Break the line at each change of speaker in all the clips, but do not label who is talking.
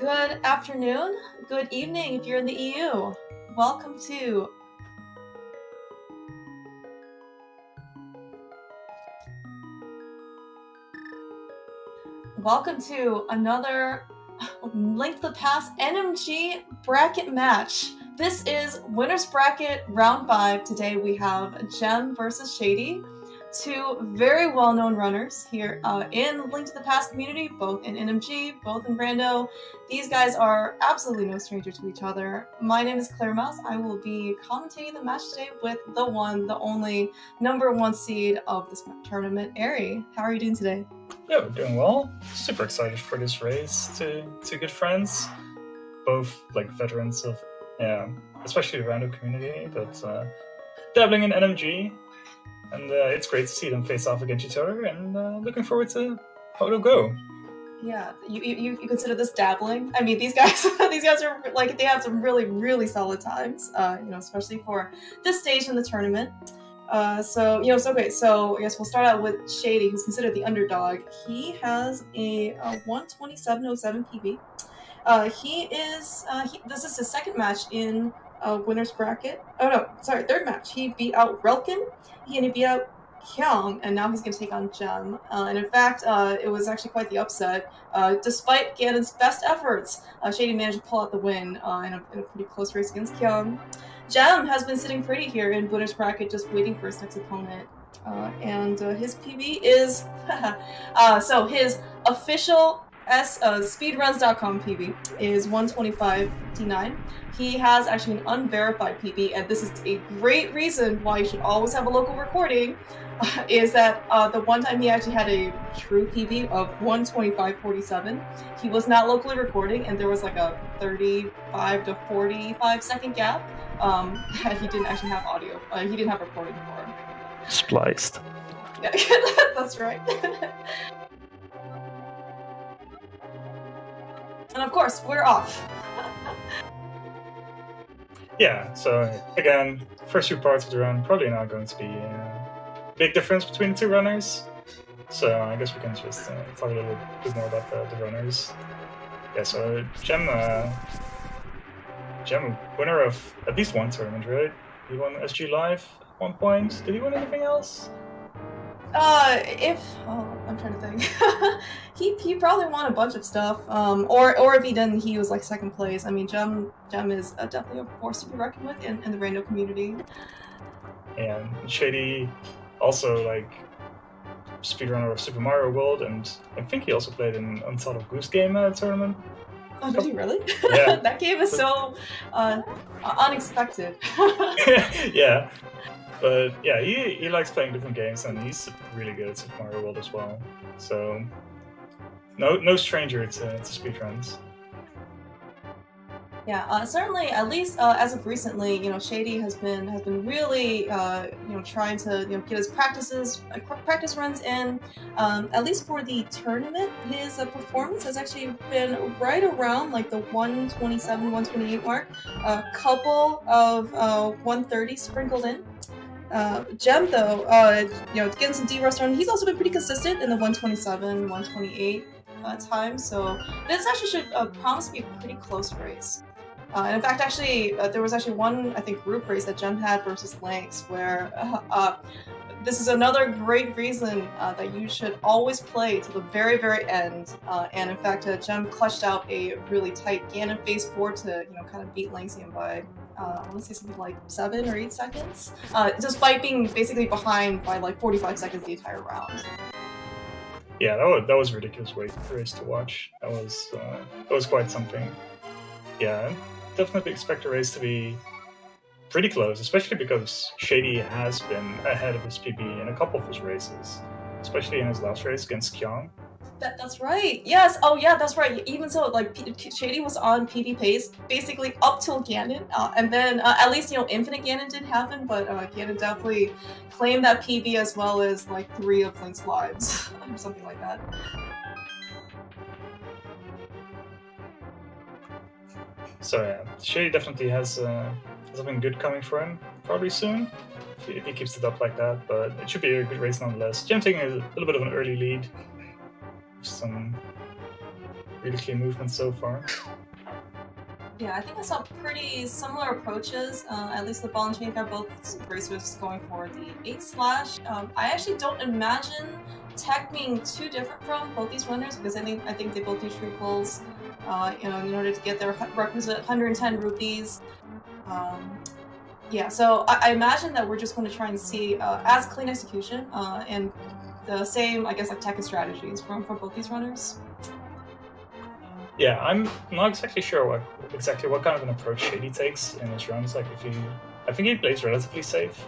Good afternoon, good evening if you're in the EU. Welcome to another Link to the Past NMG bracket match. This is Winners Bracket Round 5. Today we have Gem versus Shady. Two very well-known runners here in Link to the Past community, both in NMG, both in Rando. These guys are absolutely no stranger to each other. My name is Claire Mouse. I will be commentating the match today with the one, the only #1 seed of this tournament, Ari. How are you doing today?
Yeah, we're doing well. Super excited for this race. Two good friends, both like veterans of, especially the Rando community, but dabbling in NMG. And it's great to see them face off against each other, and looking forward to how it'll go.
Yeah, you consider this dabbling? I mean, these guys are like, they have some really solid times. Especially for this stage in the tournament. So I guess we'll start out with Shady, who's considered the underdog. He has a 127.07 PB. This is his second match in winner's bracket. Oh no, sorry, third match. He beat out Relkin, he beat out Kyung, and now he's going to take on Gem. And in fact, it was actually quite the upset. Despite Ganon's best efforts, Shady managed to pull out the win in a pretty close race against Kyung. Gem has been sitting pretty here in winner's bracket, just waiting for his next opponent. And his PB is so his official speedruns.com PB is 125.59. He has actually an unverified PB, and this is a great reason why you should always have a local recording. Is that the one time he actually had a true PB of 125.47, he was not locally recording, and there was like a 35 to 45 second gap that he didn't actually have audio. He didn't have recording for.
Spliced.
Yeah, that's right. And of course, we're off.
Yeah, so again, first two parts of the run probably not going to be a big difference between the two runners. So I guess we can just talk a little bit more about the runners. Yeah, so Gem, winner of at least one tournament, right? He won SG Live at one point. Did he win anything else?
I'm trying to think. he probably won a bunch of stuff. Or if he didn't, he was like second place. I mean, Gem is definitely a force to be reckoned with in the Rando community.
And Shady also like speedrunner of Super Mario World, and I think he also played in Unthought of Goose Game tournament.
Oh, did he really?
Yeah.
That game is so unexpected.
Yeah. But yeah, he likes playing different games, and he's really good at Super Mario World as well. So no stranger to speedruns.
Yeah, certainly. At least as of recently, Shady has been really trying to get his practice runs in. At least for the tournament, his performance has actually been right around like the 127, 128 mark. A couple of 130 sprinkled in. Gem, though, getting some D-Rust run, he's also been pretty consistent in the 127, 128 time, so this actually should promise to be a pretty close race. And in fact, actually, there was actually one, I think, group race that Gem had versus Lanks, where this is another great reason that you should always play to the very end. And in fact, Gem clutched out a really tight Ganon phase 4 to kind of beat Lanksian by I want to say something like 7 or 8 seconds, despite being basically behind by like 45 seconds the entire round.
Yeah, that was a ridiculous race to watch. That was quite something. Yeah, definitely expect the race to be pretty close, especially because Shady has been ahead of his PB in a couple of his races, especially in his last race against Kyung.
That's right. Yes. Oh, yeah. That's right. Even so, like Shady was on PB pace basically up till Ganon, and then at least Infinite Ganon didn't happen, but Ganon definitely claimed that PB as well as like 3 of Link's lives or something like that.
So yeah, Shady definitely has something good coming for him probably soon if he keeps it up like that. But it should be a good race nonetheless. Gem taking a little bit of an early lead. Some really clean movement so far.
Yeah, I think I saw pretty similar approaches. At least the ball and chain got both racers going for the 8 slash. I actually don't imagine tech being too different from both these runners because I think they both do true pulls, in order to get their requisite 110 rupees. Yeah, so I imagine that we're just going to try and see as clean execution and the same, I guess, like tech and strategies from both these runners.
Yeah, I'm not exactly sure what kind of an approach Shady takes in his runs. Like, I think he plays relatively safe.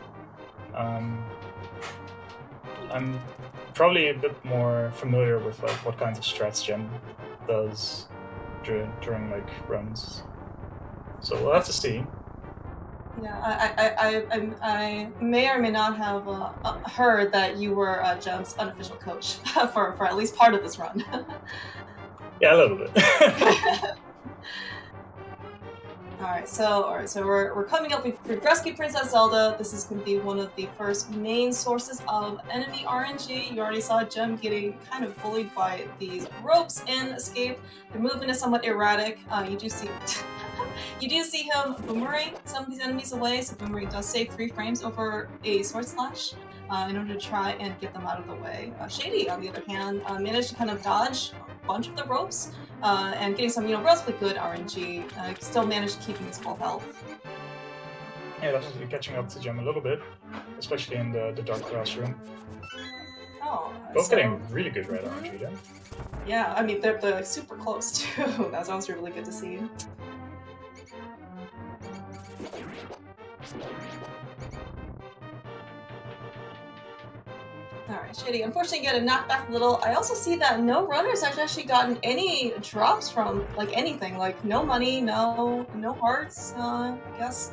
I'm probably a bit more familiar with like what kinds of strats Gem does during like runs. So we'll have to see.
Yeah, I may or may not have heard that you were Gem's unofficial coach for at least part of this run.
Yeah, a little bit.
All right, so we're coming up. We've rescued Princess Zelda. This is going to be one of the first main sources of enemy RNG. You already saw Gem getting kind of bullied by these ropes in Escape. The movement is somewhat erratic. You do see him boomerang some of these enemies away. So boomerang does save 3 frames over a sword slash in order to try and get them out of the way. Shady, on the other hand, managed to kind of dodge a bunch of the ropes. And getting some, relatively good RNG, still managed to keeping his full health.
Yeah, definitely catching up to Gem a little bit, especially in the dark classroom.
Oh,
both getting really good red RNG then.
Yeah, I mean they're like super close too. That was really good to see. Alright, Shady, unfortunately you get a knockback a little. I also see that no runners have actually gotten any drops from like anything, like no money, no hearts, I guess.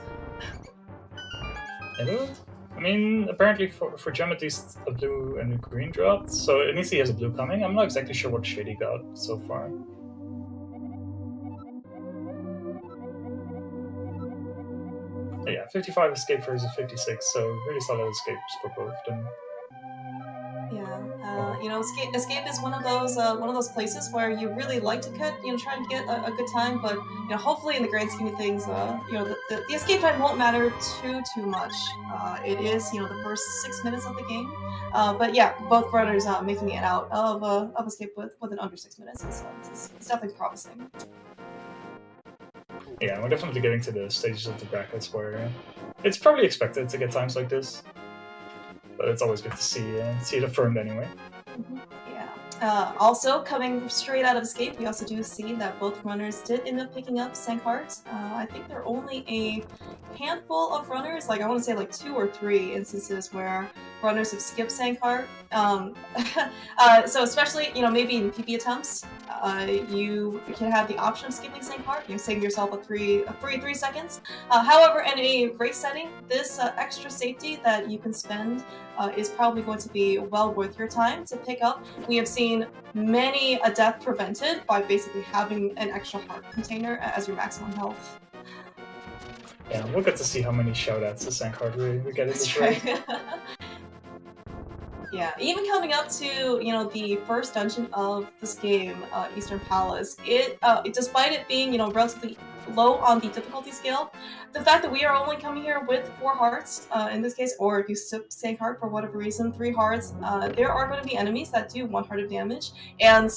Hello? I mean, apparently for Gem at least a blue and a green dropped, so it means he has a blue coming. I'm not exactly sure what Shady got so far. But yeah, 55 escape versus 56, so really solid escapes for both of them.
Yeah, escape is one of those places where you really like to try and get a good time, but hopefully in the grand scheme of things, the escape time won't matter too much. It is the first 6 minutes of the game, but yeah, both runners making it out of escape with an under 6 minutes, so it's definitely promising.
Yeah, we're definitely getting to the stages of the brackets where it's probably expected to get times like this. But it's always good to see it affirmed anyway.
Yeah. Also, coming straight out of Escape, we also do see that both runners did end up picking up Sankart. I think there are only a handful of runners, like I want to say like 2 or 3 instances where runners have skipped Sankart. So especially, maybe in PP attempts, you can have the option of skipping Sankart, saving yourself a free 3 seconds. However, in a race setting, this extra safety that you can spend is probably going to be well worth your time to pick up. We have seen many a death prevented by basically having an extra heart container as your maximum health.
Yeah, we'll get to see how many shoutouts to Sankart we get in this race.
Yeah, even coming up to the first dungeon of this game, Eastern Palace, despite it being relatively low on the difficulty scale, the fact that we are only coming here with 4 hearts in this case, or if you skip Sankart for whatever reason, 3 hearts, there are going to be enemies that do 1 heart of damage, and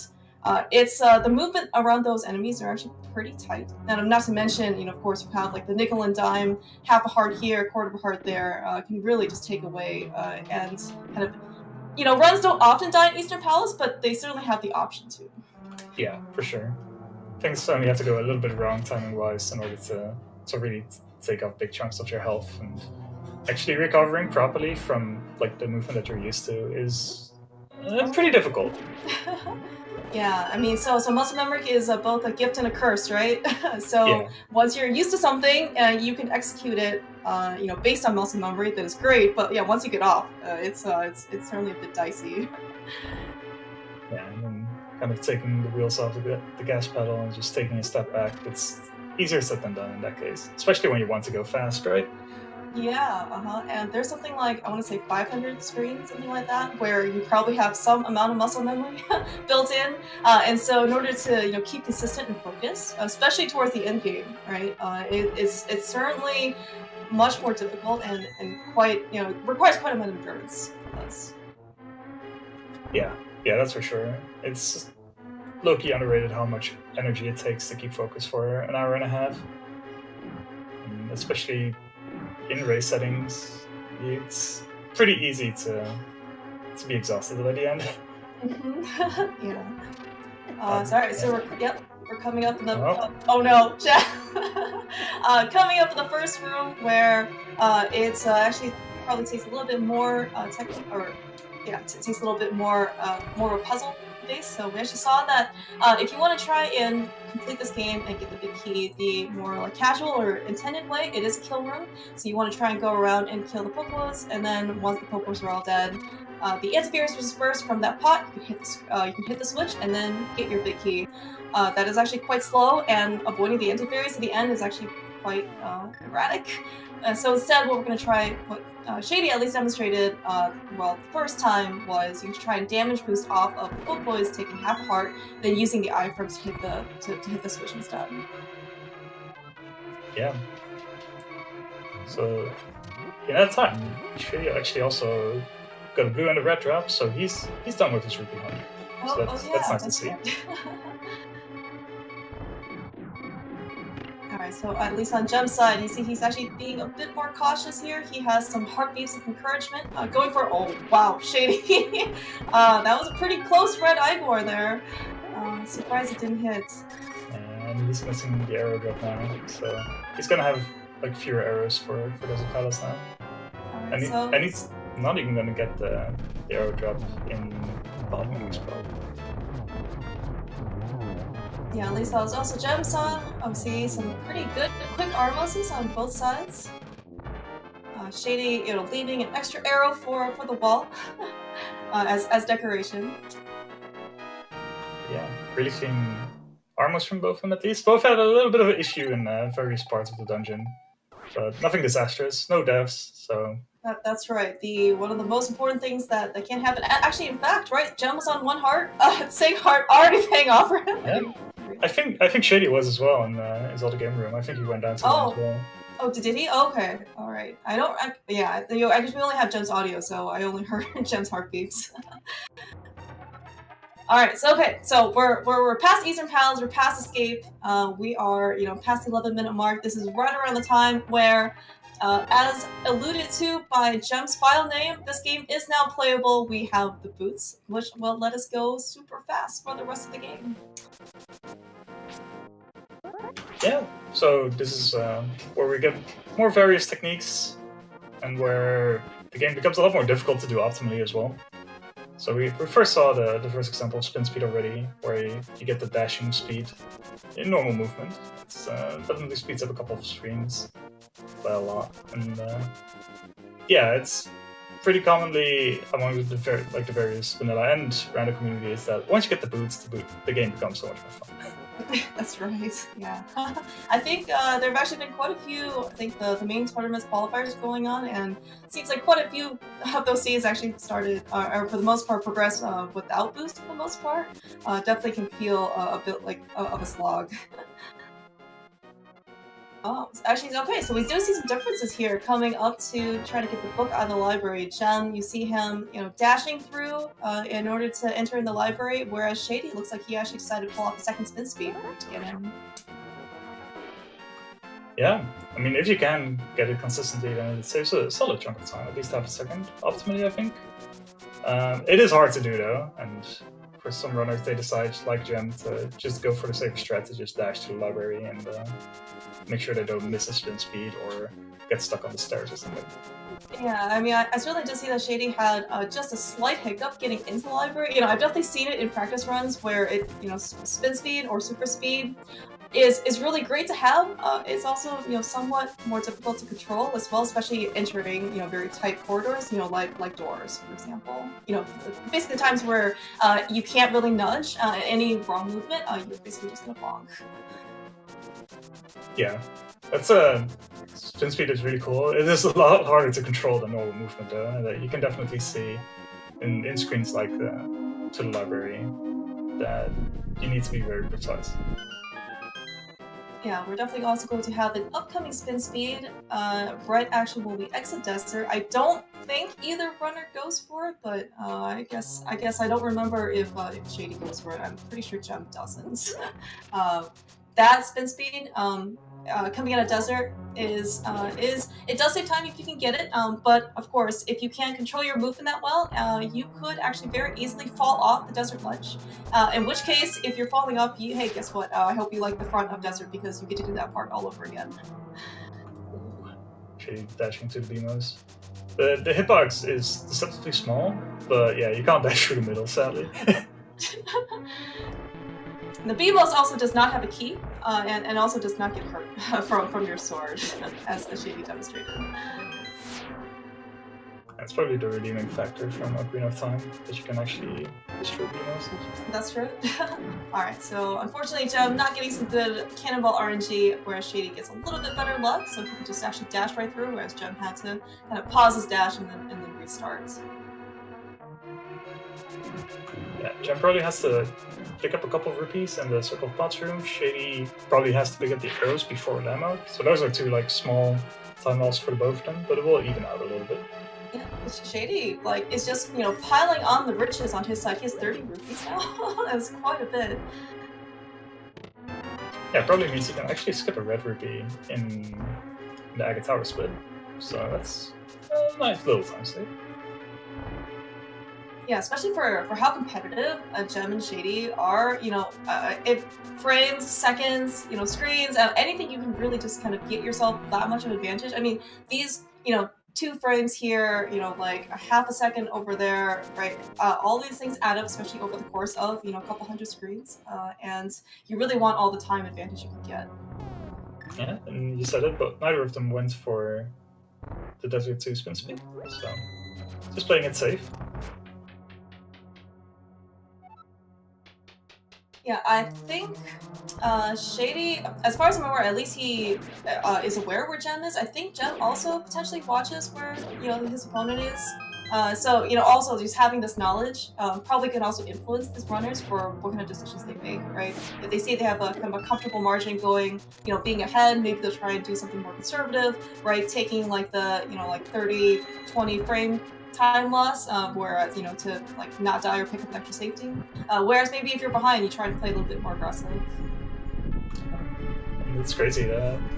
it's the movement around those enemies are actually pretty tight. And not to mention, of course, you have like the nickel and dime, half a heart here, quarter of a heart there, can really just take away and kind of. Runs don't often die in Eastern Palace, but they certainly have the option to.
Yeah, for sure. Things only have to go a little bit wrong timing-wise in order to really take off big chunks of your health, and actually recovering properly from like the movement that you're used to is pretty difficult.
Yeah, I mean, so muscle memory is both a gift and a curse, right? So once you're used to something, you can execute it, based on muscle memory. That is great, but yeah, once you get off, it's certainly a bit dicey.
Yeah, and then kind of taking the wheels off the gas pedal and just taking a step back. It's easier said than done in that case, especially when you want to go fast, right?
Yeah, and there's something like, I want to say 500 screens, something like that, where you probably have some amount of muscle memory built in, and so in order to keep consistent and focus, especially towards the end game, right? It's certainly much more difficult and quite requires quite a amount of endurance for this.
Yeah, that's for sure. It's low-key underrated how much energy it takes to keep focus for an hour and a half, and especially in race settings. It's pretty easy to be exhausted by the end.
Yeah. Sorry. So we're coming up in the.
Oh.
Oh no, coming up in the first room where it's actually probably takes a little bit more technical, or it takes a little bit more of a puzzle base. So we actually saw that if you want to try and complete this game and get the big key the more like casual or intended way, it is a kill room. So you want to try and go around and kill the Popos, and then once the Popos are all dead, the antivirus dispersed from that pot. You can hit the switch and then get your big key. That is actually quite slow, and avoiding the antivirus at the end is actually quite erratic. So instead, what we're going to try, what Shady at least demonstrated, the first time, was you can try and damage boost off of the Popos, taking half a heart, then using the iframes to hit the switch instead.
Yeah. So in that time, Shady actually also got a blue and a red drop, so he's done with his rupee hunt. So that's nice to see.
Alright, so at least on Gem's side, you see he's actually being a bit more cautious here. He has some heartbeats of encouragement. Going for, oh wow, Shady. That was a pretty close red Igor there. Surprised it didn't hit.
And he's missing the arrow drop now, so he's gonna have like fewer arrows for those Palace now. Right, and he's not even gonna get the arrow drop in bottom spell.
Yeah, at least that was also Gem saw. See some pretty good quick armoses on both sides. Shady, leaving an extra arrow for the wall as decoration.
Yeah, really seeing armors from both of them at least. Both had a little bit of an issue in various parts of the dungeon, but nothing disastrous, no deaths, so.
That's right. One of the most important things that can't happen. Actually, in fact, right, Gem was on one heart. Sing heart already paying off for him.
Yeah. I think Shady was as well in Zelda game room. I think he went down to them as well.
Oh, did he? Okay, all right. I guess we only have Gem's audio, so I only heard Gem's heartbeats. All right, so we're past Eastern Palace, we're past Escape. We are past the 11-minute mark. This is right around the time where, as alluded to by Gem's file name, this game is now playable. We have the boots, which will let us go super fast for the rest of the game.
Yeah, so this is where we get more various techniques and where the game becomes a lot more difficult to do optimally as well. So we first saw the first example of spin speed already, where you get the dashing speed in normal movement. It's definitely speeds up a couple of screens by a lot, and it's pretty commonly among the various vanilla and random communities that once you get the boots, the game becomes so much more fun.
That's right, yeah. I think there have actually been quite a few, I think the main tournaments qualifiers going on, and it seems like quite a few of those seeds actually started, or for the most part progress without boost for the most part. Definitely can feel a bit like of a slog. Oh, actually, okay, so we do see some differences here coming up to try to get the book out of the library. Gem, you see him, dashing through in order to enter in the library, whereas Shady looks like he actually decided to pull off a second spin speed to get in.
Yeah, I mean, if you can get it consistently, then it saves a solid chunk of time, at least half a second, optimally, I think. It is hard to do, though, and for some runners, they decide, like Gem, to just go for the safer strat, to just dash to the library and make sure they don't miss a spin speed or get stuck on the stairs or something.
Yeah, I mean, I certainly did see that Shady had just a slight hiccup getting into the library. I've definitely seen it in practice runs where it, spin speed or super speed is really great to have. It's also, somewhat more difficult to control as well, especially entering, very tight corridors, like doors, for example. Basically times where you can't really nudge any wrong movement, you're basically just gonna bonk.
Yeah, that's spin speed is really cool. It is a lot harder to control than normal movement though, and that you can definitely see in screens like To the Library that you need to be very precise.
Yeah, we're definitely also going to have an upcoming spin speed. Red actually will be Exit Desert. I don't think either runner goes for it, but I guess I don't remember if Shady goes for it. I'm pretty sure Gem doesn't. That spin speed coming out of Desert is it does save time if you can get it, but of course if you can't control your movement that well, you could actually very easily fall off the Desert ledge. In which case, if you're falling off, hey, guess what? I hope you like the front of Desert because you get to do that part all over again.
Shady dashing to the BMOs. The hitbox is deceptively small, but yeah, you can't dash through the middle, sadly.
The BMOS also does not have a key, and also does not get hurt from your sword, as Shady demonstrated.
That's probably the redeeming factor from Ocarina of Time, that you can actually destroy BMOs.
That's true. Alright, so unfortunately Gem not getting some good cannonball RNG, whereas Shady gets a little bit better luck, so he can just actually dash right through, whereas Gem had to kind of pause his dash and then restart.
Yeah, Gem probably has to pick up a couple of rupees in the Circle of Pots room. Shady probably has to pick up the arrows before Lamo. So those are two like small time loss for the both of them, but it will even out a little bit.
Yeah, Shady is just piling on the riches on his side. He has 30 rupees now. That's quite a bit.
Yeah, probably means he can actually skip a red rupee in the Agatara split. So that's a nice little time save.
Yeah, especially for how competitive Gem and Shady are, if frames, seconds, screens, anything you can really just kind of get yourself that much of an advantage. I mean, these, 2 frames here, like a half a second over there, right? All these things add up, especially over the course of, a couple hundred screens, and you really want all the time advantage you can get.
Yeah, and you said it, but neither of them went for the Desert 2 spin speed, so just playing it safe.
Yeah, I think Shady, as far as I'm aware, at least he is aware where Gem is. I think Gem also potentially watches where his opponent is. So also just having this knowledge probably can also influence these runners for what kind of decisions they make, right? If they see they have a kind of a comfortable margin going, being ahead, maybe they'll try and do something more conservative, right? Taking like the 30, 20 frame time loss, whereas to not die or pick up an extra safety. Whereas maybe if you're behind, you try to play a little bit more aggressive.
It's crazy.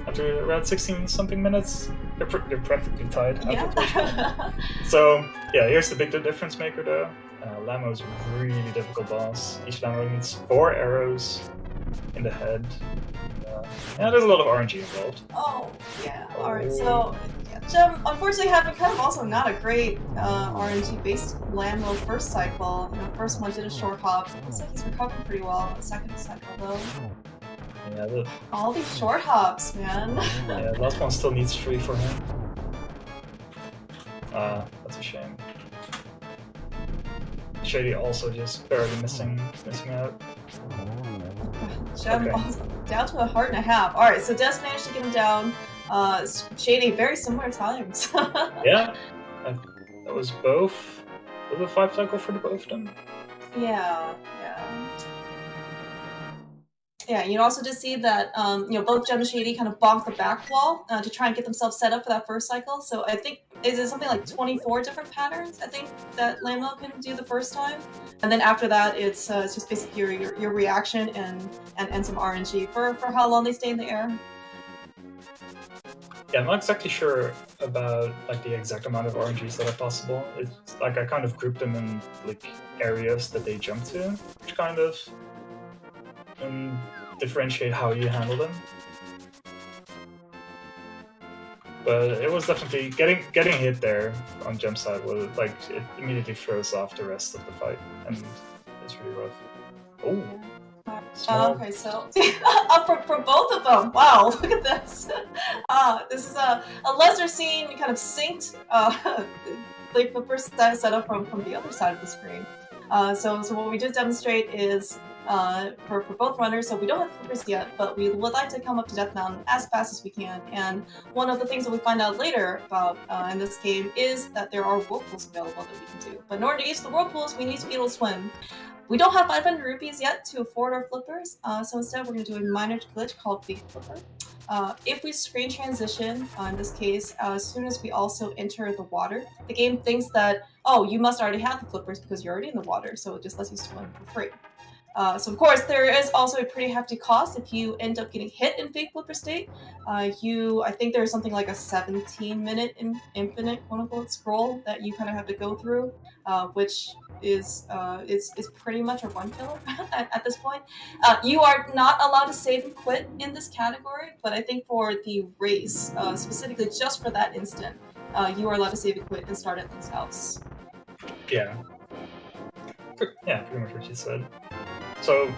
After around 16 something minutes, they're practically tied.
Yeah.
So yeah, here's the big difference maker though. Lamo's a really difficult boss. Each Lamo needs 4 arrows in the head. Yeah, there's a lot of RNG involved.
Oh yeah. All right. So Gem unfortunately having kind of also not a great RNG based Lamo first cycle. First one did a short hop. Looks like he's recovering pretty well. Second cycle though.
Yeah,
all these short hops, man.
Yeah, the last one still needs 3 for him. That's a shame. Shady also just barely missing out.
Gem also down to a heart and a half. Alright, so Des managed to get him down. Shady, very similar times.
Yeah, that was both. Was it 5 cycle for the both of them?
Yeah. Yeah, you also just see that both Gem and Shady kind of bonked the back wall to try and get themselves set up for that first cycle. So I think is it something like 24 different patterns? I think that Lamo can do the first time, and then after that it's just basically your reaction and some RNG for how long they stay in the air.
Yeah, I'm not exactly sure about the exact amount of RNGs that are possible. It's I kind of grouped them in areas that they jump to, which kind of differentiate how you handle them. But it was definitely getting hit there on Gem's side was it immediately throws off the rest of the fight, and it's really rough. Oh.
Okay, so for both of them, wow, look at this. This is a lesser seen kind of synced the first setup from the other side of the screen. So what we just demonstrate is for both runners, so we don't have flippers yet, but we would like to come up to Death Mountain as fast as we can. And one of the things that we find out later about in this game is that there are whirlpools available that we can do. But in order to use the whirlpools, we need to be able to swim. We don't have 500 rupees yet to afford our flippers, so instead we're going to do a minor glitch called Big Flipper. If we screen transition, in this case, as soon as we also enter the water, the game thinks that, oh, you must already have the flippers because you're already in the water, so it just lets you swim for free. So of course, there is also a pretty hefty cost if you end up getting hit in Big Flipper state. I think there's something like a 17-minute infinite quote-unquote scroll that you kind of have to go through, which is pretty much a run killer at this point. You are not allowed to save and quit in this category, but I think for the race, specifically just for that instant, you are allowed to save and quit and start at Link's house.
Yeah. Yeah, pretty much what you said. So,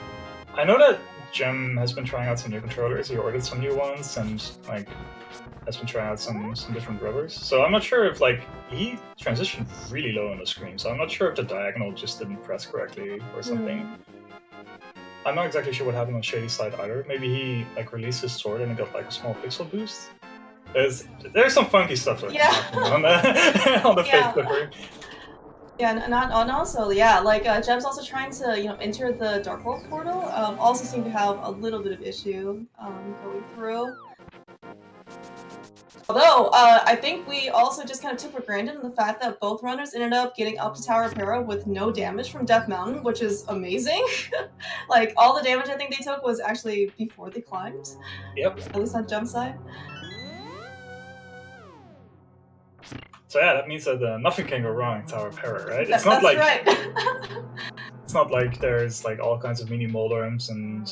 I know that Jem has been trying out some new controllers. He ordered some new ones and like has been trying out some different rubbers. So I'm not sure if like he transitioned really low on the screen. So I'm not sure if the diagonal just didn't press correctly or something. I'm not exactly sure what happened on Shady's side either. Maybe he like released his sword and it got like a small pixel boost. There's some funky stuff like on the fake flipper.
Yeah, and also, yeah, like Jem's also trying to, enter the Dark World portal. Also seem to have a little bit of issue going through. Although, I think we also just kind of took for granted the fact that both runners ended up getting up to Tower of Hera with no damage from Death Mountain, which is amazing. Like, all the damage I think they took was actually before they climbed.
Yep.
At least on Jem's side.
So yeah, that means that nothing can go wrong in Tower of Hera, right?
That's right.
It's not like there's like all kinds of mini Moldorms and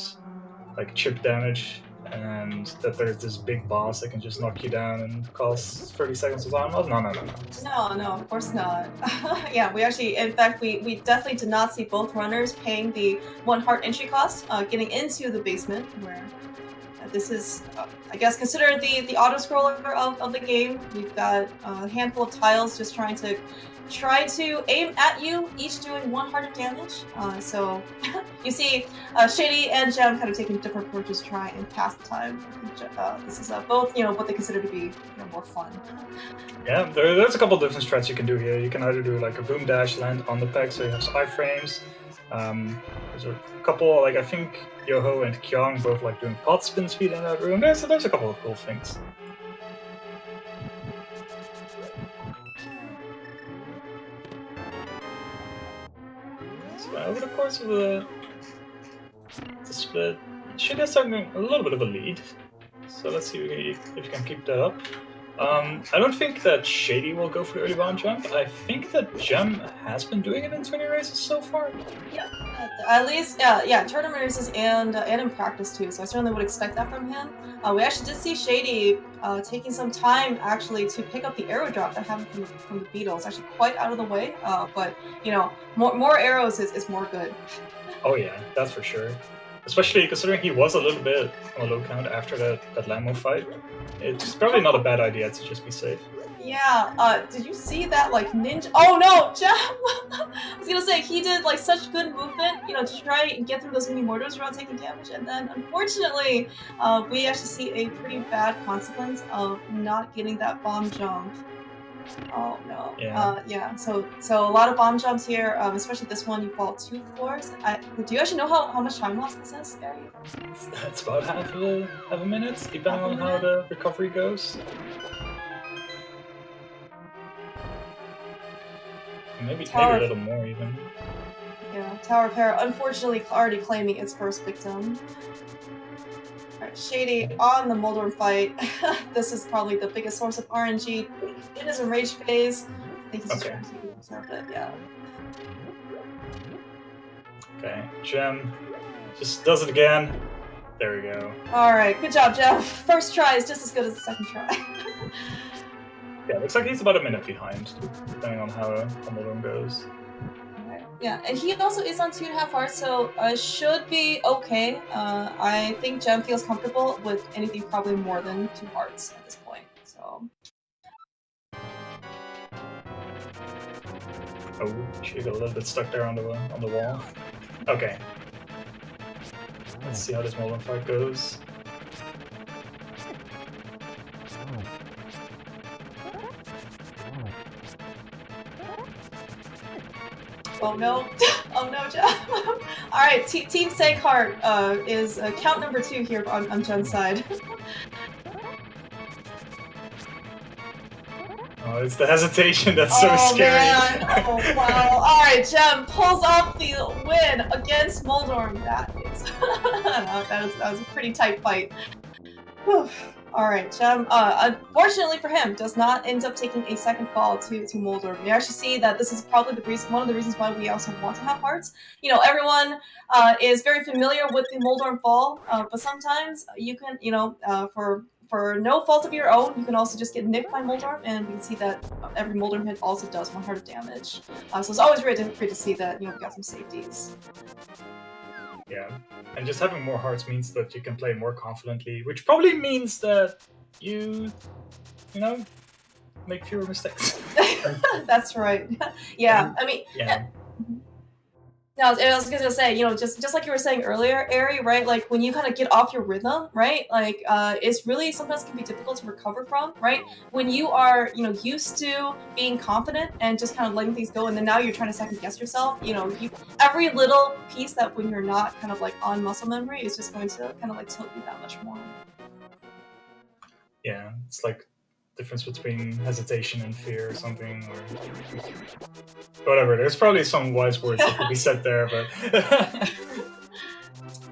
like chip damage, and that there's this big boss that can just knock you down and cost 30 seconds of time. Oh, no.
No, of course not. Yeah, we actually, in fact, we definitely did not see both runners paying the 1 heart entry cost, getting into the basement, where this is, I guess, considered the auto-scroller of the game. We've got a handful of tiles just trying to aim at you, each doing 1 heart of damage. So you see Shady and Jem kind of taking different approaches to try and pass the time. This is both, what they consider to be more fun.
Yeah, there's a couple different strats you can do here. You can either do like a boom dash, land on the peg, so you have some iframes. There's a couple, like I think Yoho and Kyung both like doing pot spin speed in that room. There's a couple of cool things. So over the course of the split, Shady has starting a little bit of a lead. So let's see if we can keep that up. I don't think that Shady will go for the early bomb jump. I think that Jem has been doing it in 20 races so far.
Yeah, at least, tournament races and in practice too, so I certainly would expect that from him. We actually did see Shady taking some time actually to pick up the arrow drop that happened from the beetle. It's actually quite out of the way, but more arrows is more good.
Oh yeah, that's for sure. Especially considering he was a little bit on a low count after that Lammo fight. It's probably not a bad idea to just be safe.
Yeah, did you see that, like, ninja? Oh no, Jem! I was gonna say, he did, like, such good movement, to try and get through those mini mortars without taking damage, and then, unfortunately, we actually see a pretty bad consequence of not getting that bomb jump. Oh no.
Yeah.
So a lot of bomb jumps here, especially this one. You fall 2 floors. Do you actually know how much time loss this is, Gary?
It's about half a minute, depending on how the recovery goes. Maybe a little more even.
Yeah, Tower of Hera unfortunately already claiming its first victim. Alright, Shady on the Moldorm fight. This is probably the biggest source of RNG. It is a rage phase. I think he's trying to observe it, yeah.
Okay, Jem just does it again. There we go.
Alright, good job, Jeff. First try is just as good as the second try.
Yeah, looks like he's about a minute behind, depending on how Moldorm goes.
Yeah, and he also is on 2.5 hearts, so should be okay. I think Jem feels comfortable with anything probably more than 2 hearts at this point. So
Oh, she got a little bit stuck there on the wall. Okay. Let's see how this Molten fight goes.
Oh no! Oh no, Jeff! All right, Team Segheart is count number 2 here on Jen's side.
Oh, it's the hesitation that's so scary.
Man. Oh wow! All right, Jem pulls off the win against Moldorm. That was a pretty tight fight. Whew. All right, Jem. Unfortunately for him, does not end up taking a second fall to Moldorm. We actually see that this is probably one of the reasons why we also want to have hearts. You know, everyone is very familiar with the Moldorm fall, but sometimes you can, for no fault of your own, you can also just get nicked by Moldorm, and we can see that every Moldorm hit also does 1 heart of damage. So it's always great to see that we got some safeties.
Yeah, and just having more hearts means that you can play more confidently, which probably means that you make fewer mistakes.
That's right. Yeah, I mean,
yeah.
No, I was gonna say, just like you were saying earlier, Ari, right? Like when you kind of get off your rhythm, right? Like it's really sometimes can be difficult to recover from, right? When you are, used to being confident and just kind of letting things go, and then now you're trying to second guess yourself. Every little piece that when you're not kind of like on muscle memory is just going to kind of like tilt you that much more.
Yeah, it's like difference between hesitation and fear or something, or whatever. There's probably some wise words that could be said there, but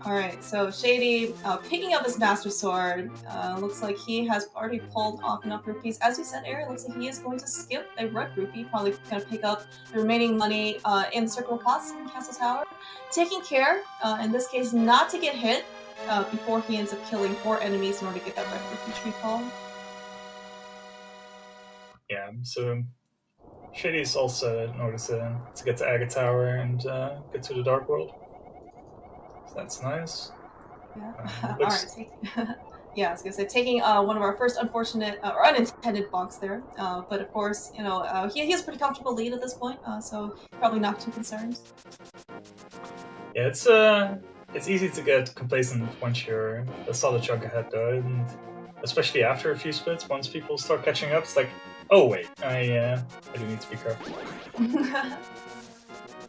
all right, so Shady picking up his Master Sword. Looks like he has already pulled off enough rupees. As you said, Aaron, looks like he is going to skip a red rupee, probably going to pick up the remaining money in Circle of Costs in Castle Tower. Taking care, in this case, not to get hit before he ends up killing 4 enemies in order to get that red rupee tree call.
Yeah, so Shady's all set in order to get to Agate Tower and get to the Dark World. So that's nice.
Yeah. All right. Yeah, I was gonna say taking one of our first unfortunate or unintended bonks there, but of course, he has a pretty comfortable lead at this point, so probably not too concerned.
Yeah, it's easy to get complacent once you're a solid chunk ahead, though, and especially after a few splits, once people start catching up, it's like, oh wait, I do need to be careful.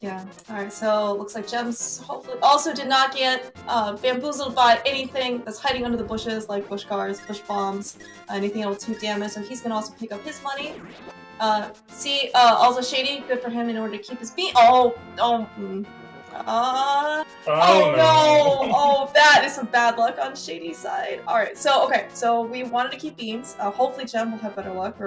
Yeah. All right. So looks like Gems hopefully also did not get bamboozled by anything that's hiding under the bushes, like bush guards, bush bombs, anything that will 2 damage. So he's gonna also pick up his money. Also Shady, good for him in order to keep his beat. Oh no! Oh, that is some bad luck on Shady's side. All right, so we wanted to keep beams. Hopefully, Gem will have better luck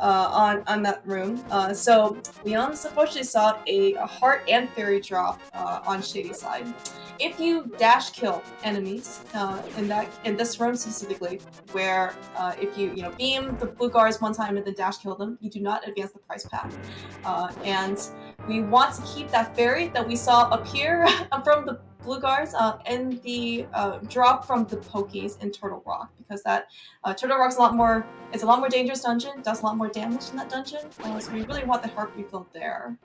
on that room. So we unfortunately saw a heart and fairy drop on Shady's side. If you dash kill enemies in this room specifically, where if you beam the blue guards 1 time and then dash kill them, you do not advance the price pack. And we want to keep that fairy that we saw appear from the blue guards and the drop from the pokies in Turtle Rock, because that Turtle Rock's a lot more dangerous dungeon, does a lot more damage in that dungeon, so we really want the heart refill there.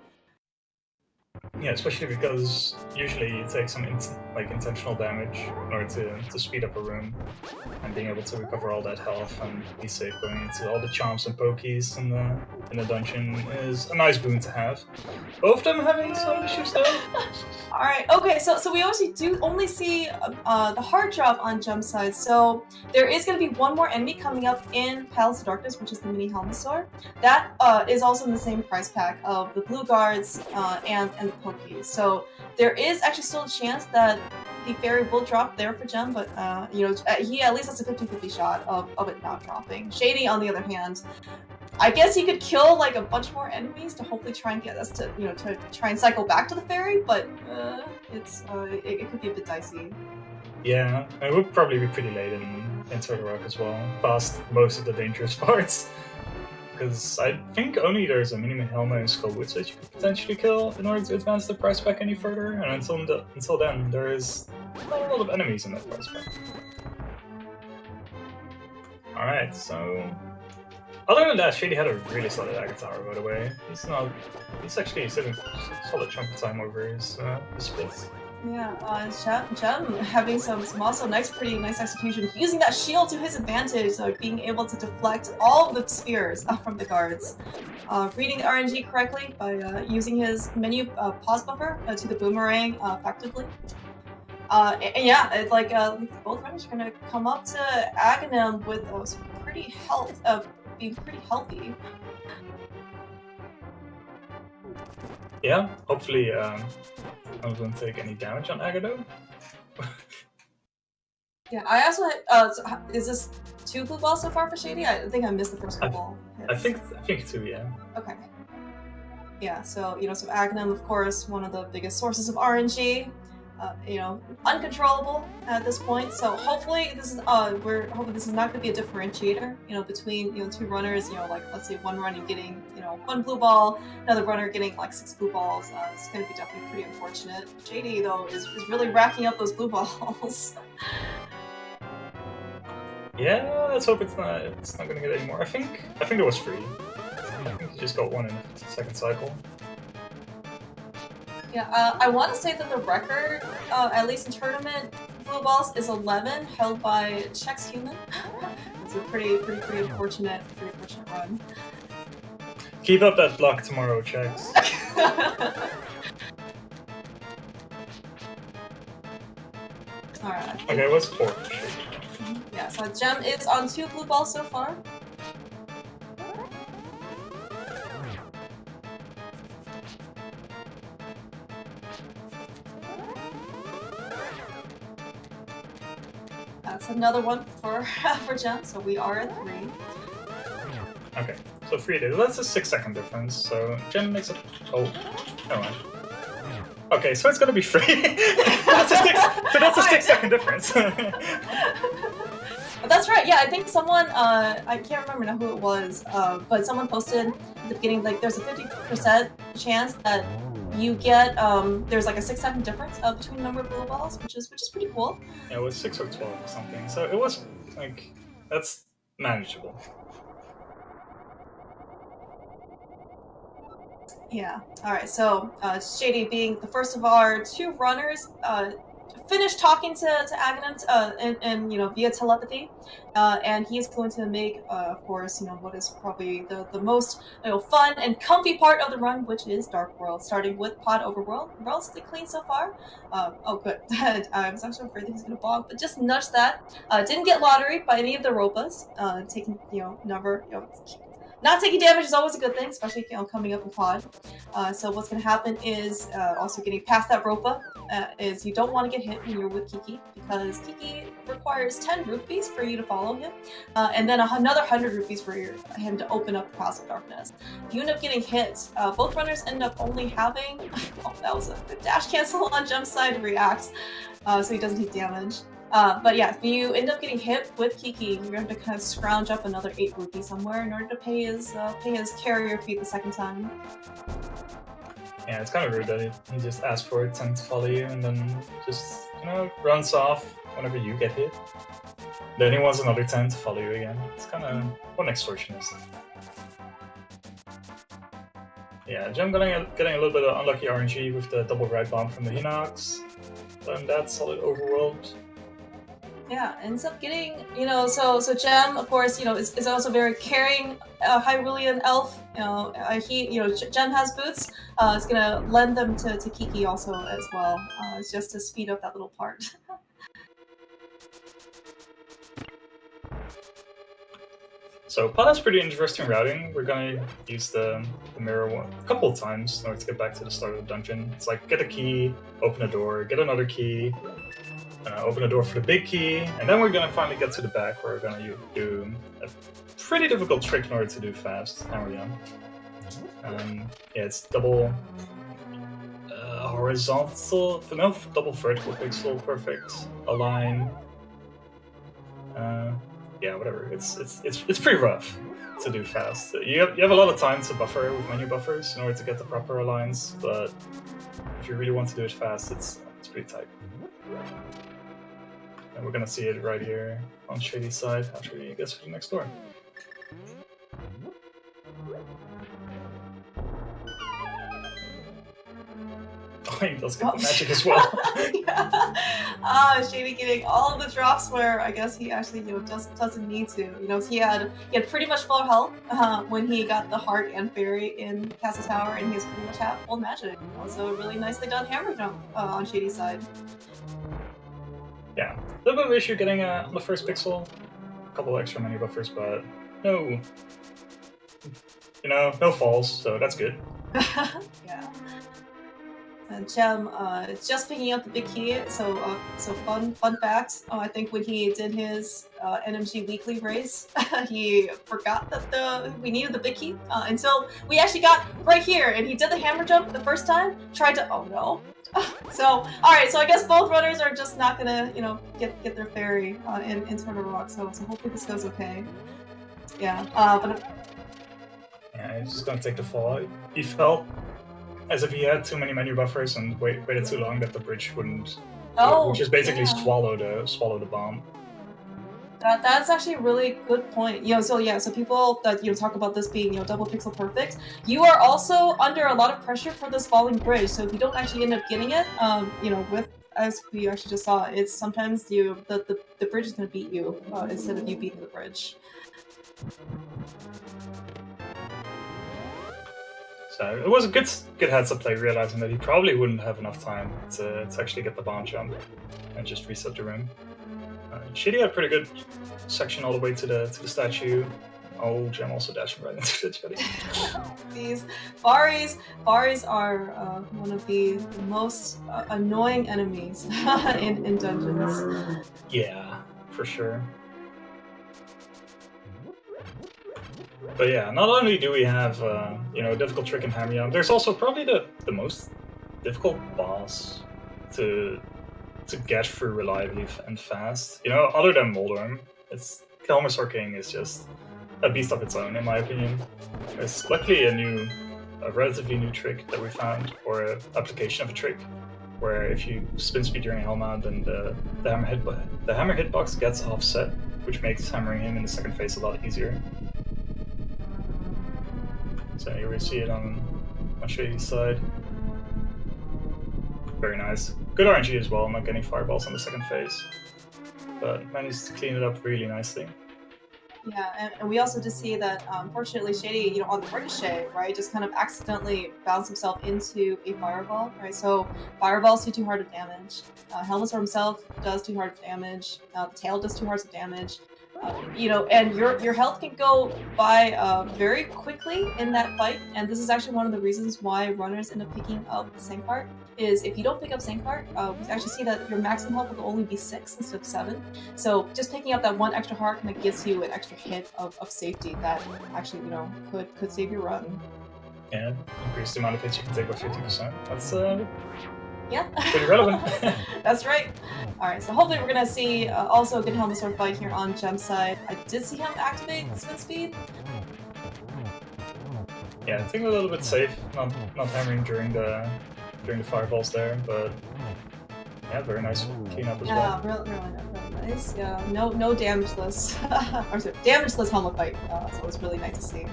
Yeah, especially because usually you take some intentional damage in order to speed up a room, and being able to recover all that health and be safe going into all the charms and pokies in the dungeon is a nice boon to have. Both of them having some issues though.
Alright, okay, so we also do only see the hard drop on Gem's side, so there is going to be 1 more enemy coming up in Palace of Darkness, which is the mini Helmasaur. That is also in the same price pack of the blue guards and the pokies. So there is actually still a chance that the fairy will drop there for Gem, but he at least has a 50-50 shot of it not dropping. Shady, on the other hand, I guess he could kill like a bunch more enemies to hopefully try and get us to to try and cycle back to the fairy, but it could be a bit dicey.
Yeah, it would probably be pretty late in Turtle Rock as well, past most of the dangerous parts. Because I think only there's a minimum Helma and Skullwoods that you could potentially kill in order to advance the price pack any further, and until then, there is not a lot of enemies in that price pack. Alright, so Other than that, Shady had a really solid Agatara, by the way. He's actually sitting solid chunk of time over his splits.
Yeah, Gem having some also pretty nice execution, using that shield to his advantage, so being able to deflect all the spears from the guards. Reading the RNG correctly by using his menu pause buffer to the boomerang effectively. And yeah, it's like both runners are gonna come up to Aghanim with being pretty healthy.
Yeah, hopefully I don't take any damage on Agado.
Yeah, I also so is this 2 blue balls so far for Shady? I think I missed the first couple.
I think 2, yeah.
Okay. Yeah, so so Aghanim, of course, one of the biggest sources of RNG. Uncontrollable at this point. So hopefully this is we're hoping this is not going to be a differentiator, between 2 runners. Like let's say one runner getting 1 blue ball, another runner getting like 6 blue balls. It's going to be definitely pretty unfortunate. Shady though is really racking up those blue balls.
Yeah, let's hope it's not going to get any more. I think it was free. I think he just got 1 in the second cycle.
Yeah, I want to say that the record, at least in tournament blue balls, is 11, held by Chex Human. It's a pretty unfortunate run.
Keep up that luck tomorrow, Chex.
Alright.
Okay, what's 4?
Yeah, so Gem is on 2 blue balls so far. That's another one for Gem, so we are at 3.
Okay, so 3 days. That's a 6-second difference, so Gem makes it... Oh, never mind. Okay, so it's gonna be free. That's a 6-second difference.
That's right, yeah, I think someone, I can't remember now who it was, but someone posted at the beginning, like, there's a 50% chance that you get, there's like a 6-second difference between the number of blue balls, which is pretty cool.
Yeah, it was 6 or 12 or something, so it was, like, that's manageable.
Yeah, alright, so Shady being the first of our 2 runners, finished talking to Aghanim and via telepathy, and he is going to make of course what is probably the most fun and comfy part of the run, which is Dark World, starting with Pod Overworld. Relatively clean so far. Oh good. I was actually afraid that he was gonna bog, but just nudged that. Didn't get lottery by any of the Ropas. Taking never not taking damage is always a good thing, especially coming up in Pod. So what's going to happen is also getting past that Ropa is you don't want to get hit when you're with Kiki, because Kiki requires 10 rupees for you to follow him, and then another 100 rupees for him to open up the Pass of Darkness. If you end up getting hit, both runners end up only having that was a good dash cancel on Gem's side to react, so he doesn't take damage. But yeah, if you end up getting hit with Kiki, you're going to have to kind of scrounge up another 8 rupees somewhere in order to pay his carrier fee the second time.
Yeah, it's kind of rude that he just asks for it and to follow you, and then just runs off whenever you get hit. Then he wants another 10 to follow you again. It's kind of what an extortionist. Yeah, Gem getting a little bit of unlucky RNG with the double right bomb from the Hinox. Then that's solid overworld.
Yeah, ends up getting, so Gem, of course, is also very caring Hyrulean elf. Gem has boots. It's gonna lend them to Kiki also as well. It's just to speed up that little part.
So Pod has pretty interesting routing. We're gonna use the mirror one a couple of times in order to get back to the start of the dungeon. It's like get a key, open a door, get another key. Open a door for the big key, and then we're gonna finally get to the back where we're gonna do a pretty difficult trick in order to do fast. Now we're done. Yeah, it's double horizontal, no, double vertical pixel, perfect, align. Yeah, whatever. It's pretty rough to do fast. You have a lot of time to buffer with menu buffers in order to get the proper aligns, but if you really want to do it fast, it's pretty tight. And we're gonna see it right here on Shady's side after he gets to the next door. Oh, he does get the magic as well.
Yeah. Shady getting all of the drops where I guess he actually just doesn't need to. He had pretty much full health when he got the heart and fairy in Castle Tower, and he was pretty much half full magic. Also, a really nicely done hammer jump on Shady's side.
Yeah, a little bit of issue getting on the first pixel. A couple extra menu buffers, but no, no falls, so that's good.
Yeah. And Gem just picking up the big key. So fun fact. I think when he did his NMG weekly race, he forgot that we needed the big key until we actually got right here, and he did the hammer jump the first time. Tried to no. So all right. So I guess both runners are just not gonna get their fairy in Turtle Rock. So hopefully this goes okay. Yeah.
Yeah, he's just gonna take the fall. He felt as if he had too many menu buffers and waited too long that the bridge wouldn't. Which is basically swallow the bomb.
That's actually a really good point. So people that talk about this being double pixel perfect, you are also under a lot of pressure for this falling bridge. So if you don't actually end up getting it, with as we actually just saw, it's sometimes the bridge is going to beat you instead of you beating the bridge.
So it was a good heads-up play, realizing that he probably wouldn't have enough time to actually get the bomb jump and just reset the room. Shady had a pretty good section all the way to the statue. Oh, Gem also dashing right into the jetty.
These Baris are one of the most annoying enemies in dungeons.
Yeah, for sure. But yeah, not only do we have a difficult trick in Hammer Jump, there's also probably the most difficult boss to get through reliably and fast. Other than Moldorm, Kelmersaur King is just a beast of its own, in my opinion. It's luckily a relatively new trick that we found, or an application of a trick, where if you spin speed during Helma, then the hammer hitbox gets offset, which makes hammering him in the second phase a lot easier. So here we see it on Shady's side. Very nice. Good RNG as well, not getting fireballs on the second phase. But managed to clean it up really nicely.
Yeah, and we also just see that, unfortunately, Shady, on the ricochet, right, just kind of accidentally bounced himself into a fireball, right? So fireballs do too hard of damage. Helmasaur himself does too hard of damage. The tail does too hard of damage. And your health can go by very quickly in that fight. And this is actually one of the reasons why runners end up picking up Sankheart. Is if you don't pick up Sankheart, we actually see that your maximum health will only be 6 instead of 7. So just picking up that one extra heart kind of gives you an extra hit of safety that actually could save your run.
Yeah, increase the amount of hits you can take by 50%. That's
yeah,
pretty relevant.
That's right. All right, so hopefully we're gonna see also a good Helmasaur fight here on Gem's side. I did see him activate spin speed.
Yeah, I think a little bit safe, not hammering during the fireballs there, but yeah, very nice cleanup as well.
Yeah, really nice. Yeah, no damageless, or sorry, damageless helmet fight. So it's really nice to see.